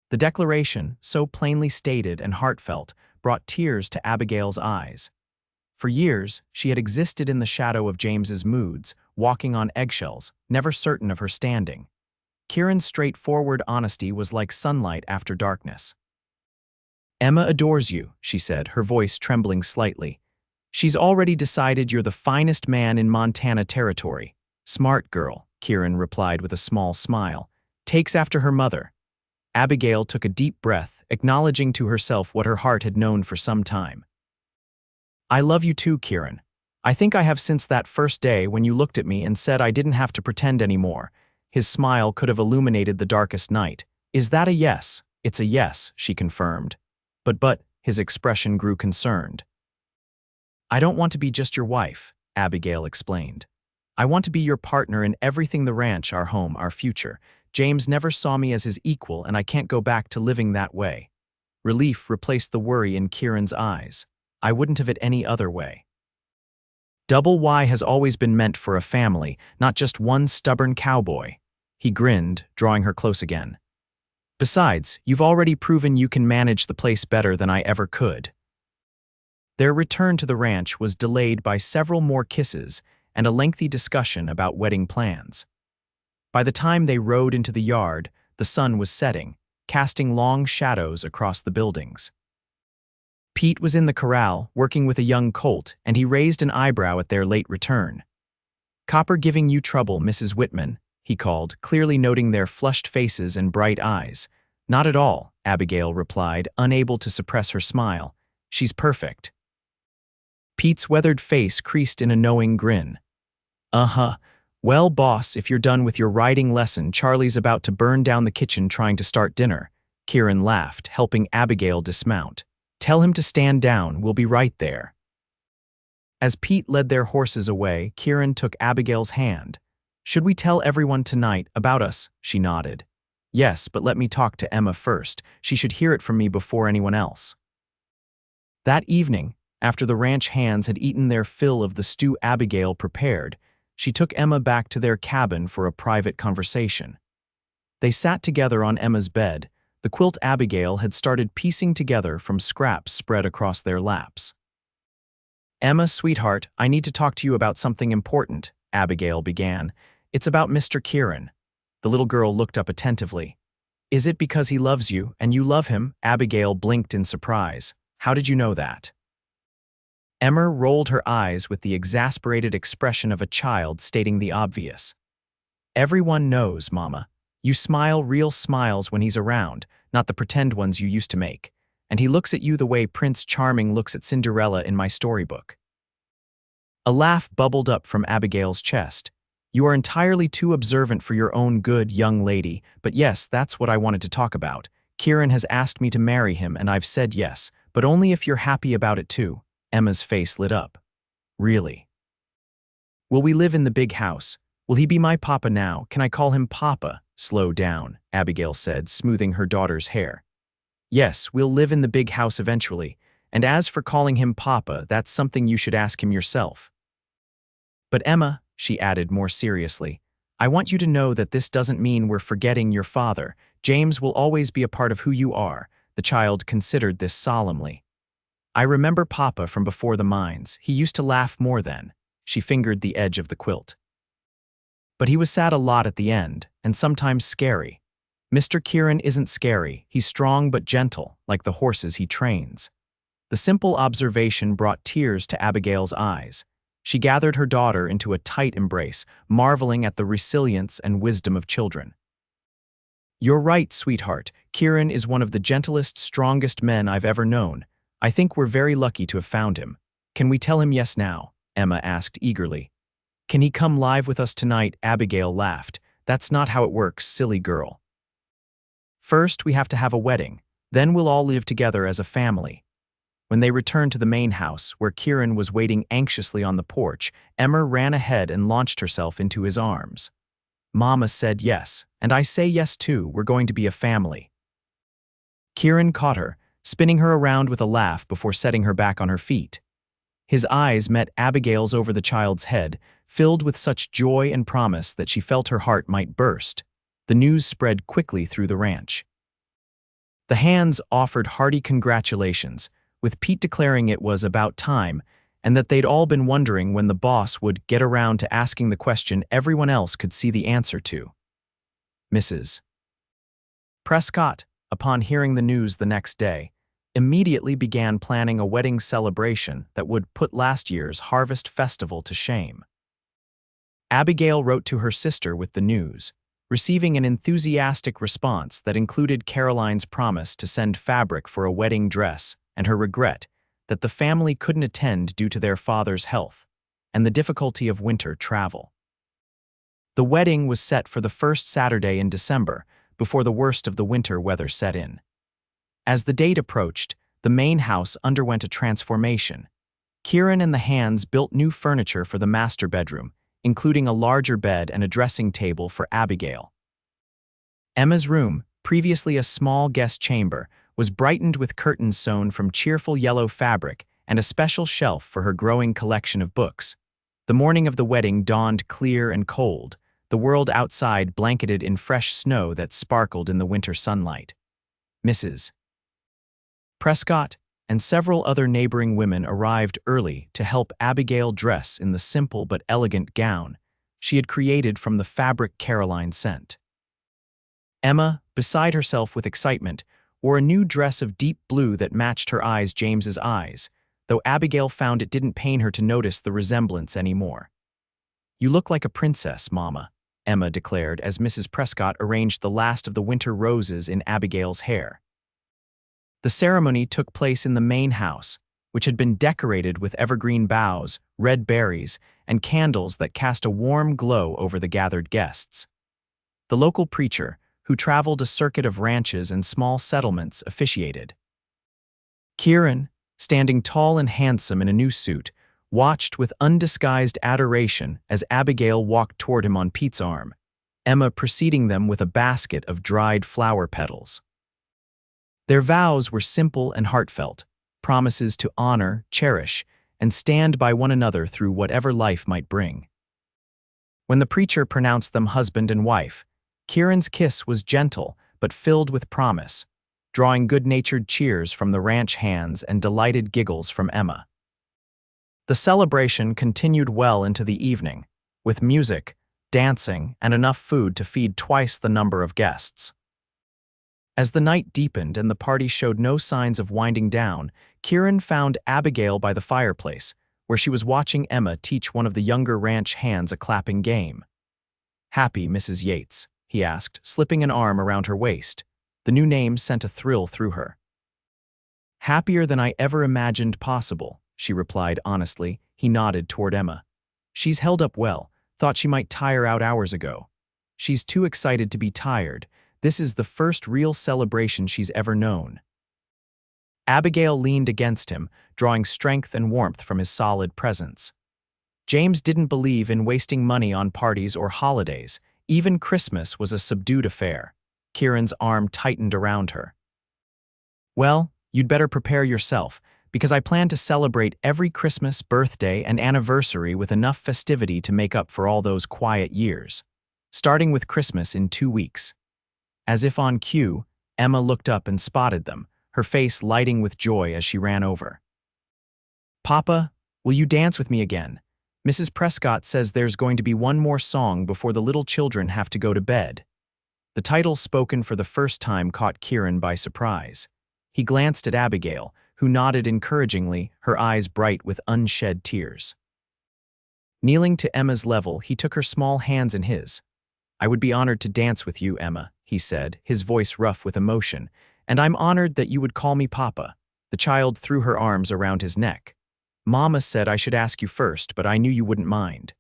The declaration, so plainly stated and heartfelt, brought tears to Abigail's eyes. For years, she had existed in the shadow of James's moods, walking on eggshells, never certain of her standing. Kieran's straightforward honesty was like sunlight after darkness. "Emma adores you," she said, her voice trembling slightly. "She's already decided you're the finest man in Montana territory." "Smart girl," Kieran replied with a small smile. "Takes after her mother." Abigail took a deep breath, acknowledging to herself what her heart had known for some time. I love you too, Kieran. I think I have since that first day when you looked at me and said I didn't have to pretend anymore. His smile could have illuminated the darkest night. Is that a yes? It's a yes, she confirmed. But, his expression grew concerned. I don't want to be just your wife, Abigail explained. I want to be your partner in everything: the ranch, our home, our future. James never saw me as his equal, and I can't go back to living that way. Relief replaced the worry in Kieran's eyes. I wouldn't have it any other way. Double Y has always been meant for a family, not just one stubborn cowboy. He grinned, drawing her close again. Besides, you've already proven you can manage the place better than I ever could. Their return to the ranch was delayed by several more kisses and a lengthy discussion about wedding plans. By the time they rode into the yard, the sun was setting, casting long shadows across the buildings. Pete was in the corral, working with a young colt, and he raised an eyebrow at their late return. "Copper giving you trouble, Mrs. Whitman," he called, clearly noting their flushed faces and bright eyes. "Not at all," Abigail replied, unable to suppress her smile. "She's perfect." Pete's weathered face creased in a knowing grin. "Uh-huh. Well, boss, if you're done with your riding lesson, Charlie's about to burn down the kitchen trying to start dinner." Kieran laughed, helping Abigail dismount. "Tell him to stand down, we'll be right there." As Pete led their horses away, Kieran took Abigail's hand. "Should we tell everyone tonight about us?" She nodded. "Yes, but let me talk to Emma first. She should hear it from me before anyone else." That evening, after the ranch hands had eaten their fill of the stew Abigail prepared, she took Emma back to their cabin for a private conversation. They sat together on Emma's bed, the quilt Abigail had started piecing together from scraps spread across their laps. "Emma, sweetheart, I need to talk to you about something important," Abigail began. "It's about Mr. Kieran." The little girl looked up attentively. "Is it because he loves you and you love him?" Abigail blinked in surprise. "How did you know that?" Emma rolled her eyes with the exasperated expression of a child stating the obvious. "Everyone knows, Mama. You smile real smiles when he's around, not the pretend ones you used to make. And he looks at you the way Prince Charming looks at Cinderella in my storybook." A laugh bubbled up from Abigail's chest. "You are entirely too observant for your own good, young lady, but yes, that's what I wanted to talk about. Kieran has asked me to marry him and I've said yes, but only if you're happy about it too." Emma's face lit up. "Really? Will we live in the big house? Will he be my papa now? Can I call him Papa?" "Slow down," Abigail said, smoothing her daughter's hair. "Yes, we'll live in the big house eventually, and as for calling him Papa, that's something you should ask him yourself." "But Emma," she added more seriously, "I want you to know that this doesn't mean we're forgetting your father. James will always be a part of who you are." The child considered this solemnly. "I remember Papa from before the mines. He used to laugh more then." She fingered the edge of the quilt. "But he was sad a lot at the end, and sometimes scary. Mr. Kieran isn't scary. He's strong but gentle, like the horses he trains." The simple observation brought tears to Abigail's eyes. She gathered her daughter into a tight embrace, marveling at the resilience and wisdom of children. "You're right, sweetheart. Kieran is one of the gentlest, strongest men I've ever known. I think we're very lucky to have found him. Can we tell him yes now?" Emma asked eagerly. "Can he come live with us tonight?" Abigail laughed. "That's not how it works, silly girl. First, we have to have a wedding. Then we'll all live together as a family." When they returned to the main house, where Kieran was waiting anxiously on the porch, Emma ran ahead and launched herself into his arms. "Mama said yes, and I say yes too. We're going to be a family." Kieran caught her, spinning her around with a laugh before setting her back on her feet. His eyes met Abigail's over the child's head, filled with such joy and promise that she felt her heart might burst. The news spread quickly through the ranch. The hands offered hearty congratulations, with Pete declaring it was about time and that they'd all been wondering when the boss would get around to asking the question everyone else could see the answer to. Mrs. Prescott, upon hearing the news the next day, immediately began planning a wedding celebration that would put last year's harvest festival to shame. Abigail wrote to her sister with the news. receiving an enthusiastic response that included Caroline's promise to send fabric for a wedding dress and her regret that the family couldn't attend due to their father's health and the difficulty of winter travel. The wedding was set for the first Saturday in December, before the worst of the winter weather set in. As the date approached, the main house underwent a transformation. Kieran and the Hands built new furniture for the master bedroom, including a larger bed and a dressing table for Abigail. Emma's room, previously a small guest chamber, was brightened with curtains sewn from cheerful yellow fabric and a special shelf for her growing collection of books. The morning of the wedding dawned clear and cold, the world outside blanketed in fresh snow that sparkled in the winter sunlight. Mrs. Prescott and several other neighboring women arrived early to help Abigail dress in the simple but elegant gown she had created from the fabric Caroline sent. Emma, beside herself with excitement, wore a new dress of deep blue that matched her James's eyes, though Abigail found it didn't pain her to notice the resemblance anymore. "You look like a princess, Mama," Emma declared as Mrs. Prescott arranged the last of the winter roses in Abigail's hair. The ceremony took place in the main house, which had been decorated with evergreen boughs, red berries, and candles that cast a warm glow over the gathered guests. The local preacher, who traveled a circuit of ranches and small settlements, officiated. Kieran, standing tall and handsome in a new suit, watched with undisguised adoration as Abigail walked toward him on Pete's arm, Emma preceding them with a basket of dried flower petals. Their vows were simple and heartfelt, promises to honor, cherish, and stand by one another through whatever life might bring. When the preacher pronounced them husband and wife, Kieran's kiss was gentle but filled with promise, drawing good-natured cheers from the ranch hands and delighted giggles from Emma. The celebration continued well into the evening, with music, dancing, and enough food to feed twice the number of guests. As the night deepened and the party showed no signs of winding down, Kieran found Abigail by the fireplace, where she was watching Emma teach one of the younger ranch hands a clapping game. "Happy, Mrs. Yates?" he asked, slipping an arm around her waist. The new name sent a thrill through her. "Happier than I ever imagined possible," she replied honestly. He nodded toward Emma. "She's held up well. Thought she might tire out hours ago. She's too excited to be tired. This is the first real celebration she's ever known." Abigail leaned against him, drawing strength and warmth from his solid presence. James didn't believe in wasting money on parties or holidays. Even Christmas was a subdued affair. Kieran's arm tightened around her. "Well, you'd better prepare yourself, because I plan to celebrate every Christmas, birthday, and anniversary with enough festivity to make up for all those quiet years. Starting with Christmas in 2 weeks. As if on cue, Emma looked up and spotted them, her face lighting with joy as she ran over. "Papa, will you dance with me again? Mrs. Prescott says there's going to be one more song before the little children have to go to bed." The title spoken for the first time caught Kieran by surprise. He glanced at Abigail, who nodded encouragingly, her eyes bright with unshed tears. Kneeling to Emma's level, he took her small hands in his. "I would be honored to dance with you, Emma," he said, his voice rough with emotion, "and I'm honored that you would call me Papa." The child threw her arms around his neck. "Mama said I should ask you first, but I knew you wouldn't mind.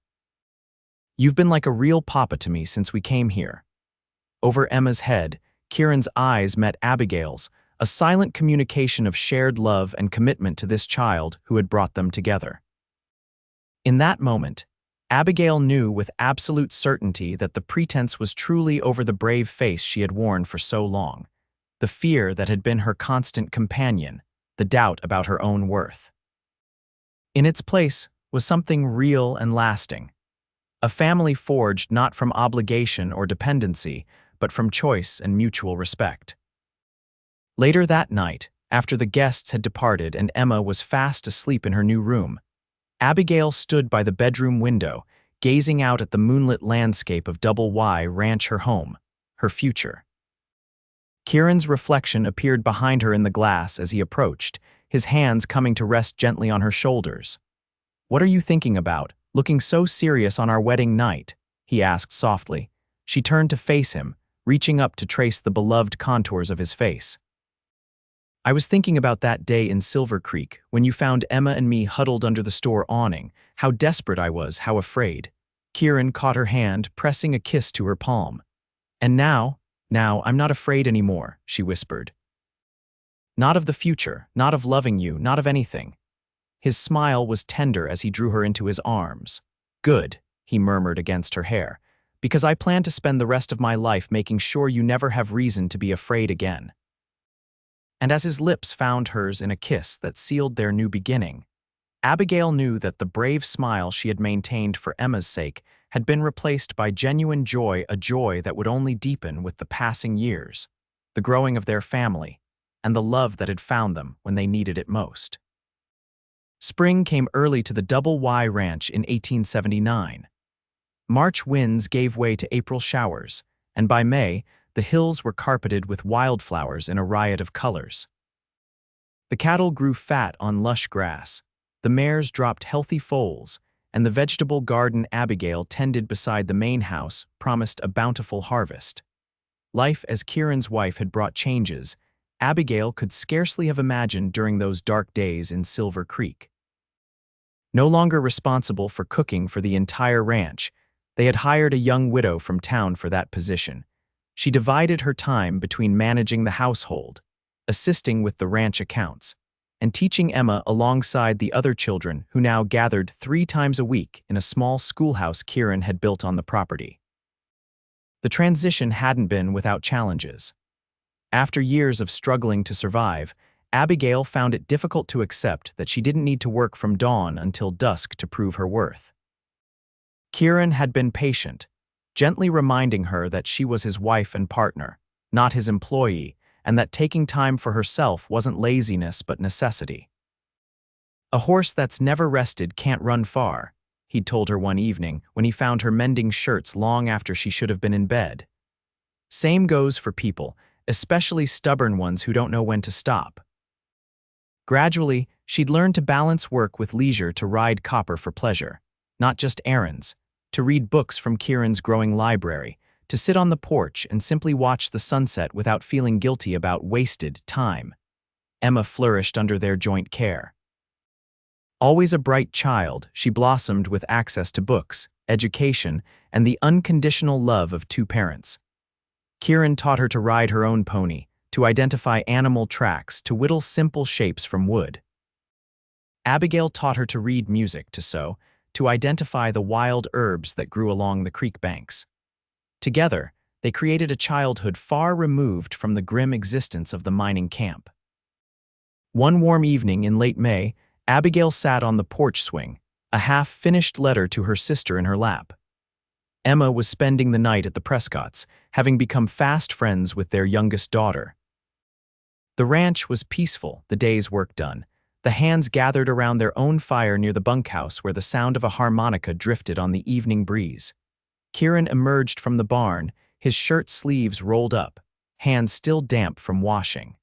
You've been like a real papa to me since we came here." Over Emma's head, Kieran's eyes met Abigail's, a silent communication of shared love and commitment to this child who had brought them together. In that moment, Abigail knew with absolute certainty that the pretense was truly over the brave face she had worn for so long, the fear that had been her constant companion, the doubt about her own worth. In its place was something real and lasting, a family forged not from obligation or dependency, but from choice and mutual respect. Later that night, after the guests had departed and Emma was fast asleep in her new room, Abigail stood by the bedroom window, gazing out at the moonlit landscape of Double Y Ranch, her home, her future. Kieran's reflection appeared behind her in the glass as he approached, his hands coming to rest gently on her shoulders. "What are you thinking about, looking so serious on our wedding night?" he asked softly. She turned to face him, reaching up to trace the beloved contours of his face. I was thinking about that day in Silver Creek when you found Emma and me huddled under the store awning, how desperate I was, how afraid. Kieran caught her hand, pressing a kiss to her palm. And now, I'm not afraid anymore, she whispered. Not of the future, not of loving you, not of anything. His smile was tender as he drew her into his arms. Good, he murmured against her hair, because I plan to spend the rest of my life making sure you never have reason to be afraid again. And as his lips found hers in a kiss that sealed their new beginning, Abigail knew that the brave smile she had maintained for Emma's sake had been replaced by genuine joy, a joy that would only deepen with the passing years, the growing of their family, and the love that had found them when they needed it most. Spring came early to the Double Y Ranch in 1879. March winds gave way to April showers, and by May, the hills were carpeted with wildflowers in a riot of colors. The cattle grew fat on lush grass, the mares dropped healthy foals, and the vegetable garden Abigail tended beside the main house promised a bountiful harvest. Life as Kieran's wife had brought changes Abigail could scarcely have imagined during those dark days in Silver Creek. No longer responsible for cooking for the entire ranch, they had hired a young widow from town for that position. She divided her time between managing the household, assisting with the ranch accounts, and teaching Emma alongside the other children who now gathered 3 times a week in a small schoolhouse Kieran had built on the property. The transition hadn't been without challenges. After years of struggling to survive, Abigail found it difficult to accept that she didn't need to work from dawn until dusk to prove her worth. Kieran had been patient, gently reminding her that she was his wife and partner, not his employee, and that taking time for herself wasn't laziness but necessity. A horse that's never rested can't run far, he'd told her one evening when he found her mending shirts long after she should have been in bed. Same goes for people, especially stubborn ones who don't know when to stop. Gradually, she'd learned to balance work with leisure, to ride copper for pleasure, not just errands, to read books from Kieran's growing library, to sit on the porch and simply watch the sunset without feeling guilty about wasted time. Emma flourished under their joint care. Always a bright child, she blossomed with access to books, education, and the unconditional love of 2 parents. Kieran taught her to ride her own pony, to identify animal tracks, to whittle simple shapes from wood. Abigail taught her to read music, to sew, to identify the wild herbs that grew along the creek banks. Together, they created a childhood far removed from the grim existence of the mining camp. One warm evening in late May, Abigail sat on the porch swing, a half-finished letter to her sister in her lap. Emma was spending the night at the Prescotts, having become fast friends with their youngest daughter. The ranch was peaceful, the day's work done. The hands gathered around their own fire near the bunkhouse where the sound of a harmonica drifted on the evening breeze. Kieran emerged from the barn, his shirt sleeves rolled up, hands still damp from washing.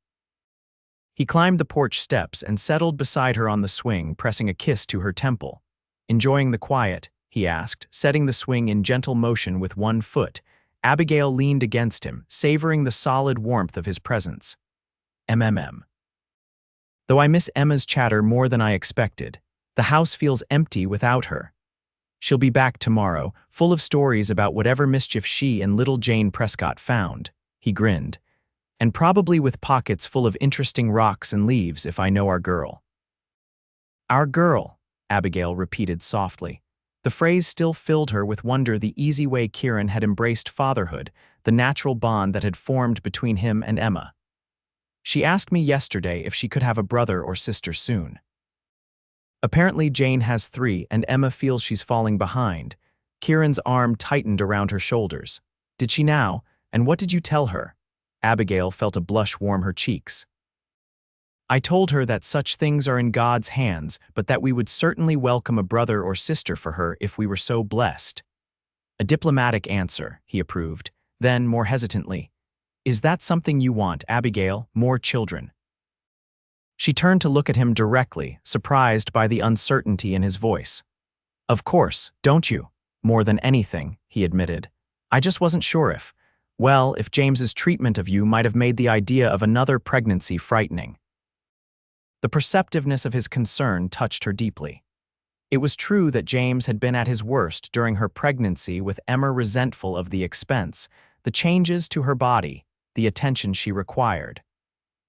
He climbed the porch steps and settled beside her on the swing, pressing a kiss to her temple. Enjoying the quiet, he asked, setting the swing in gentle motion with one foot. Abigail leaned against him, savoring the solid warmth of his presence. Though I miss Emma's chatter more than I expected, the house feels empty without her. She'll be back tomorrow, full of stories about whatever mischief she and little Jane Prescott found, he grinned, and probably with pockets full of interesting rocks and leaves if I know our girl. Our girl, Abigail repeated softly. The phrase still filled her with wonder, the easy way Kieran had embraced fatherhood, the natural bond that had formed between him and Emma. She asked me yesterday if she could have a brother or sister soon. Apparently Jane has 3 and Emma feels she's falling behind. Kieran's arm tightened around her shoulders. Did she now? And what did you tell her? Abigail felt a blush warm her cheeks. I told her that such things are in God's hands, but that we would certainly welcome a brother or sister for her if we were so blessed. A diplomatic answer, he approved. Then, more hesitantly, is that something you want, Abigail, more children? She turned to look at him directly, surprised by the uncertainty in his voice. Of course, don't you? More than anything, he admitted. I just wasn't sure if James's treatment of you might have made the idea of another pregnancy frightening. The perceptiveness of his concern touched her deeply. It was true that James had been at his worst during her pregnancy, with Emma resentful of the expense, the changes to her body, the attention she required.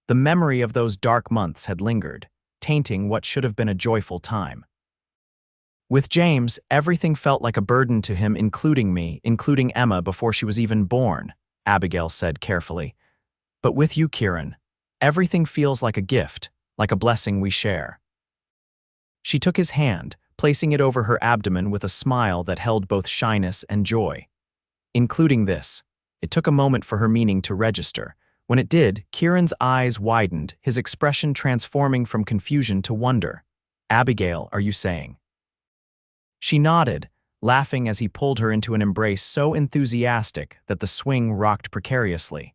The memory of those dark months had lingered, tainting what should have been a joyful time. With James, everything felt like a burden to him, including Emma before she was even born, Abigail said carefully. But with you, Kieran, everything feels like a gift, like a blessing we share. She took his hand, placing it over her abdomen with a smile that held both shyness and joy. Including this, it took a moment for her meaning to register. When it did, Kieran's eyes widened, his expression transforming from confusion to wonder. Abigail, are you saying? She nodded, laughing as he pulled her into an embrace so enthusiastic that the swing rocked precariously.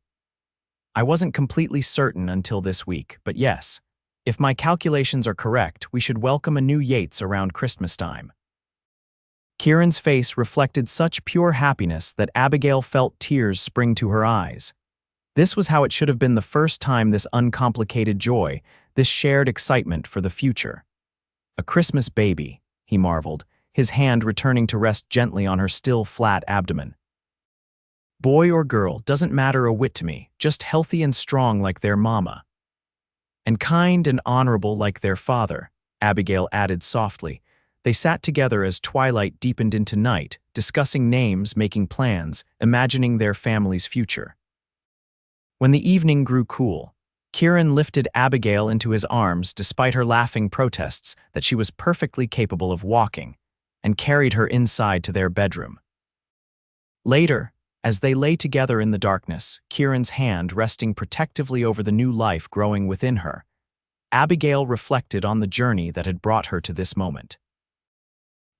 I wasn't completely certain until this week, but yes, if my calculations are correct, we should welcome a new Yates around Christmas time. Kieran's face reflected such pure happiness that Abigail felt tears spring to her eyes. This was how it should have been the first time, this uncomplicated joy, this shared excitement for the future. A Christmas baby, he marveled, his hand returning to rest gently on her still flat abdomen. Boy or girl, doesn't matter a whit to me, just healthy and strong like their mama. And kind and honorable like their father, Abigail added softly. They sat together as twilight deepened into night, discussing names, making plans, imagining their family's future. When the evening grew cool, Kieran lifted Abigail into his arms despite her laughing protests that she was perfectly capable of walking, and carried her inside to their bedroom. Later, as they lay together in the darkness, Kieran's hand resting protectively over the new life growing within her, Abigail reflected on the journey that had brought her to this moment.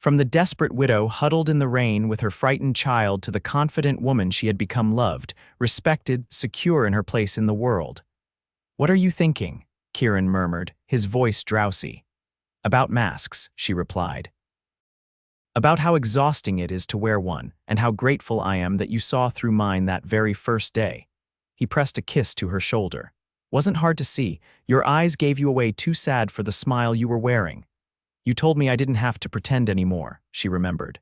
From the desperate widow huddled in the rain with her frightened child to the confident woman she had become, loved, respected, secure in her place in the world. What are you thinking? Kieran murmured, his voice drowsy. About masks, she replied. About how exhausting it is to wear one, and how grateful I am that you saw through mine that very first day. He pressed a kiss to her shoulder. Wasn't hard to see. Your eyes gave you away too sad for the smile you were wearing. You told me I didn't have to pretend anymore, she remembered.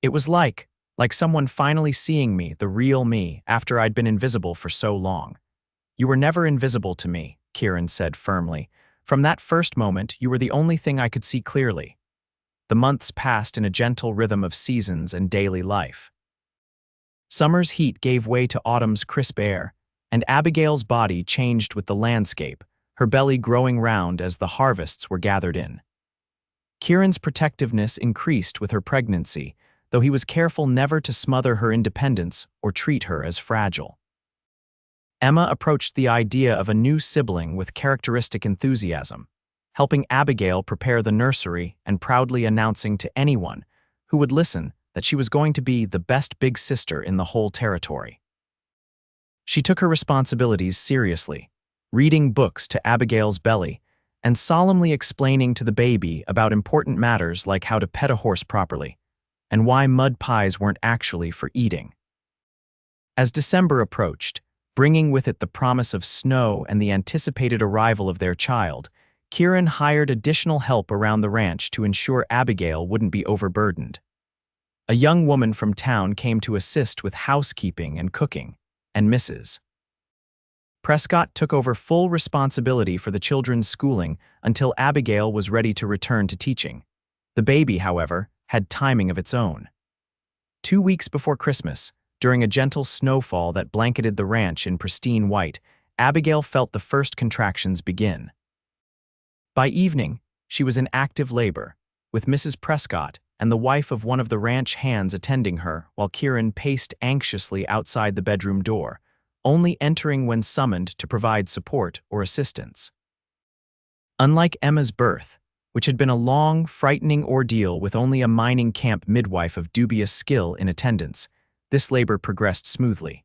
It was like someone finally seeing me, the real me, after I'd been invisible for so long. You were never invisible to me, Kieran said firmly. From that first moment, you were the only thing I could see clearly. The months passed in a gentle rhythm of seasons and daily life. Summer's heat gave way to autumn's crisp air, and Abigail's body changed with the landscape, her belly growing round as the harvests were gathered in. Kieran's protectiveness increased with her pregnancy, though he was careful never to smother her independence or treat her as fragile. Emma approached the idea of a new sibling with characteristic enthusiasm, helping Abigail prepare the nursery and proudly announcing to anyone who would listen that she was going to be the best big sister in the whole territory. She took her responsibilities seriously, reading books to Abigail's belly and solemnly explaining to the baby about important matters like how to pet a horse properly and why mud pies weren't actually for eating. As December approached, bringing with it the promise of snow and the anticipated arrival of their child, Kieran hired additional help around the ranch to ensure Abigail wouldn't be overburdened. A young woman from town came to assist with housekeeping and cooking, and Mrs. Prescott took over full responsibility for the children's schooling until Abigail was ready to return to teaching. The baby, however, had timing of its own. 2 weeks before Christmas, during a gentle snowfall that blanketed the ranch in pristine white, Abigail felt the first contractions begin. By evening, she was in active labor, with Mrs. Prescott and the wife of one of the ranch hands attending her while Kieran paced anxiously outside the bedroom door, only entering when summoned to provide support or assistance. Unlike Emma's birth, which had been a long, frightening ordeal with only a mining camp midwife of dubious skill in attendance, this labor progressed smoothly.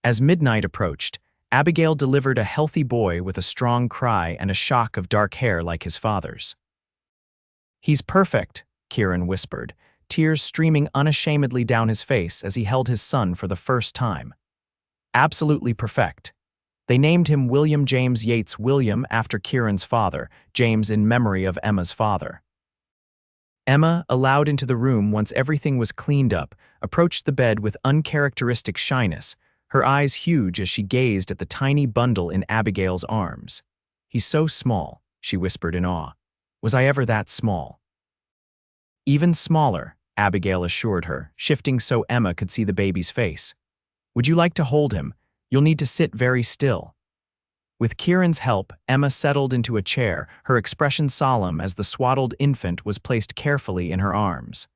As midnight approached, Abigail delivered a healthy boy with a strong cry and a shock of dark hair like his father's. "He's perfect," Kieran whispered, tears streaming unashamedly down his face as he held his son for the first time. Absolutely perfect. They named him William James Yates, William after Kieran's father, James in memory of Emma's father. Emma, allowed into the room once everything was cleaned up, approached the bed with uncharacteristic shyness, her eyes huge as she gazed at the tiny bundle in Abigail's arms. "He's so small," she whispered in awe. "Was I ever that small?" "Even smaller," Abigail assured her, shifting so Emma could see the baby's face. "Would you like to hold him? You'll need to sit very still." With Kieran's help, Emma settled into a chair, her expression solemn as the swaddled infant was placed carefully in her arms.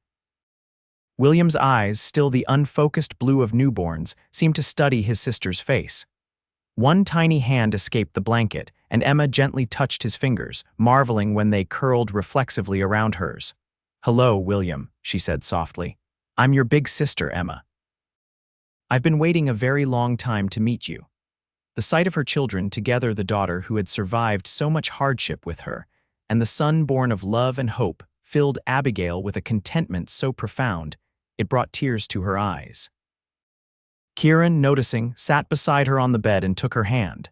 William's eyes, still the unfocused blue of newborns, seemed to study his sister's face. One tiny hand escaped the blanket, and Emma gently touched his fingers, marveling when they curled reflexively around hers. "Hello, William," she said softly. "I'm your big sister, Emma. I've been waiting a very long time to meet you." The sight of her children, together the daughter who had survived so much hardship with her, and the son born of love and hope, filled Abigail with a contentment so profound, it brought tears to her eyes. Kieran, noticing, sat beside her on the bed and took her hand.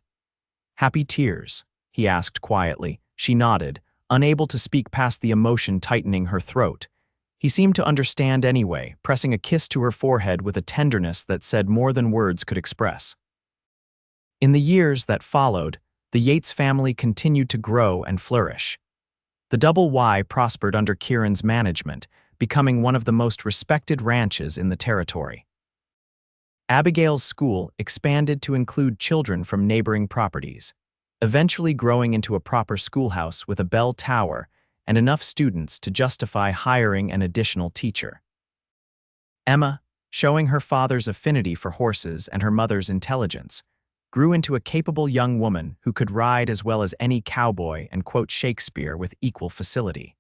"Happy tears?" he asked quietly. She nodded, unable to speak past the emotion tightening her throat. He seemed to understand anyway, pressing a kiss to her forehead with a tenderness that said more than words could express. In the years that followed, the Yates family continued to grow and flourish. The Double Y prospered under Kieran's management, becoming one of the most respected ranches in the territory. Abigail's school expanded to include children from neighboring properties, eventually growing into a proper schoolhouse with a bell tower and enough students to justify hiring an additional teacher. Emma, showing her father's affinity for horses and her mother's intelligence, grew into a capable young woman who could ride as well as any cowboy and quote Shakespeare with equal facility.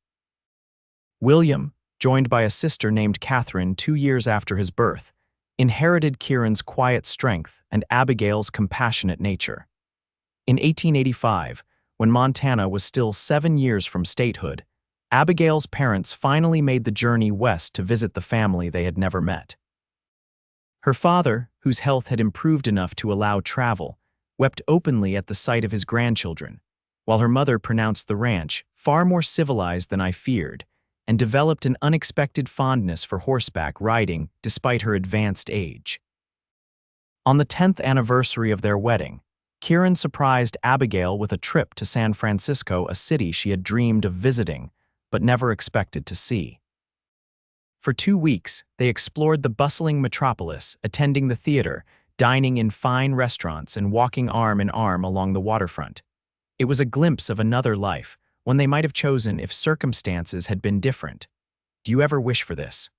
William, joined by a sister named Catherine 2 years after his birth, inherited Kieran's quiet strength and Abigail's compassionate nature. In 1885, when Montana was still 7 years from statehood, Abigail's parents finally made the journey west to visit the family they had never met. Her father, whose health had improved enough to allow travel, wept openly at the sight of his grandchildren, while her mother pronounced the ranch far more civilized than I feared, and developed an unexpected fondness for horseback riding despite her advanced age. On the 10th anniversary of their wedding, Kieran surprised Abigail with a trip to San Francisco, a city she had dreamed of visiting, but never expected to see. For 2 weeks, they explored the bustling metropolis, attending the theater, dining in fine restaurants, and walking arm in arm along the waterfront. It was a glimpse of another life, one they might have chosen if circumstances had been different. "Do you ever wish for this?"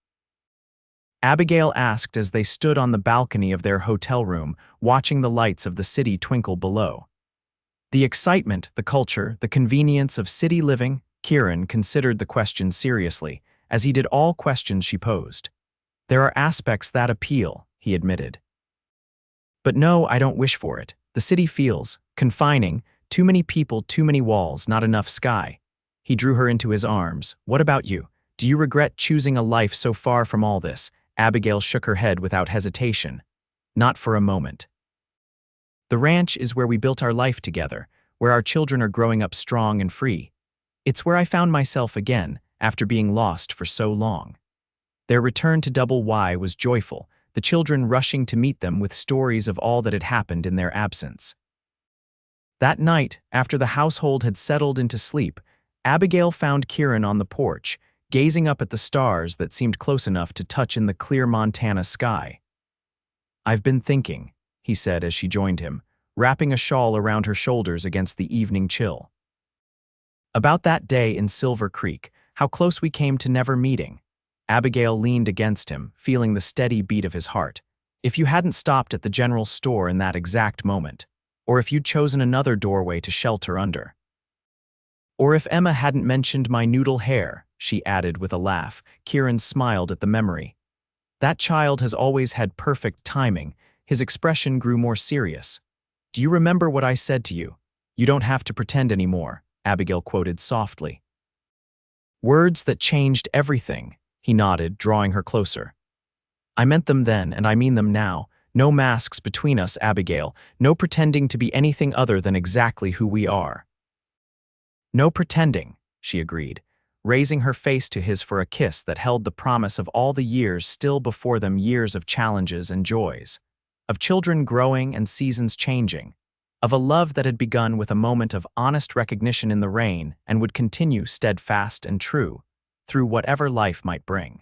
Abigail asked as they stood on the balcony of their hotel room, watching the lights of the city twinkle below. The excitement, the culture, the convenience of city living, Kieran considered the question seriously, as he did all questions she posed. "There are aspects that appeal," he admitted. "But no, I don't wish for it. The city feels confining, too many people, too many walls, not enough sky." He drew her into his arms. "What about you? Do you regret choosing a life so far from all this?" Abigail shook her head without hesitation. "Not for a moment. The ranch is where we built our life together, where our children are growing up strong and free. It's where I found myself again, after being lost for so long." Their return to Double Y was joyful, the children rushing to meet them with stories of all that had happened in their absence. That night, after the household had settled into sleep, Abigail found Kieran on the porch, gazing up at the stars that seemed close enough to touch in the clear Montana sky. "I've been thinking," he said as she joined him, wrapping a shawl around her shoulders against the evening chill. "About that day in Silver Creek, how close we came to never meeting." Abigail leaned against him, feeling the steady beat of his heart. "If you hadn't stopped at the general store in that exact moment, or if you'd chosen another doorway to shelter under. Or if Emma hadn't mentioned my noodle hair," she added with a laugh. Kieran smiled at the memory. "That child has always had perfect timing." His expression grew more serious. "Do you remember what I said to you? You don't have to pretend anymore," Abigail quoted softly. Words that changed everything. He nodded, drawing her closer. I meant them then, and I mean them now. No masks between us, Abigail. No pretending to be anything other than exactly who we are. No pretending, she agreed, raising her face to his for a kiss that held the promise of all the years still before them, years of challenges and joys, of children growing and seasons changing, of a love that had begun with a moment of honest recognition in the rain and would continue steadfast and true through whatever life might bring.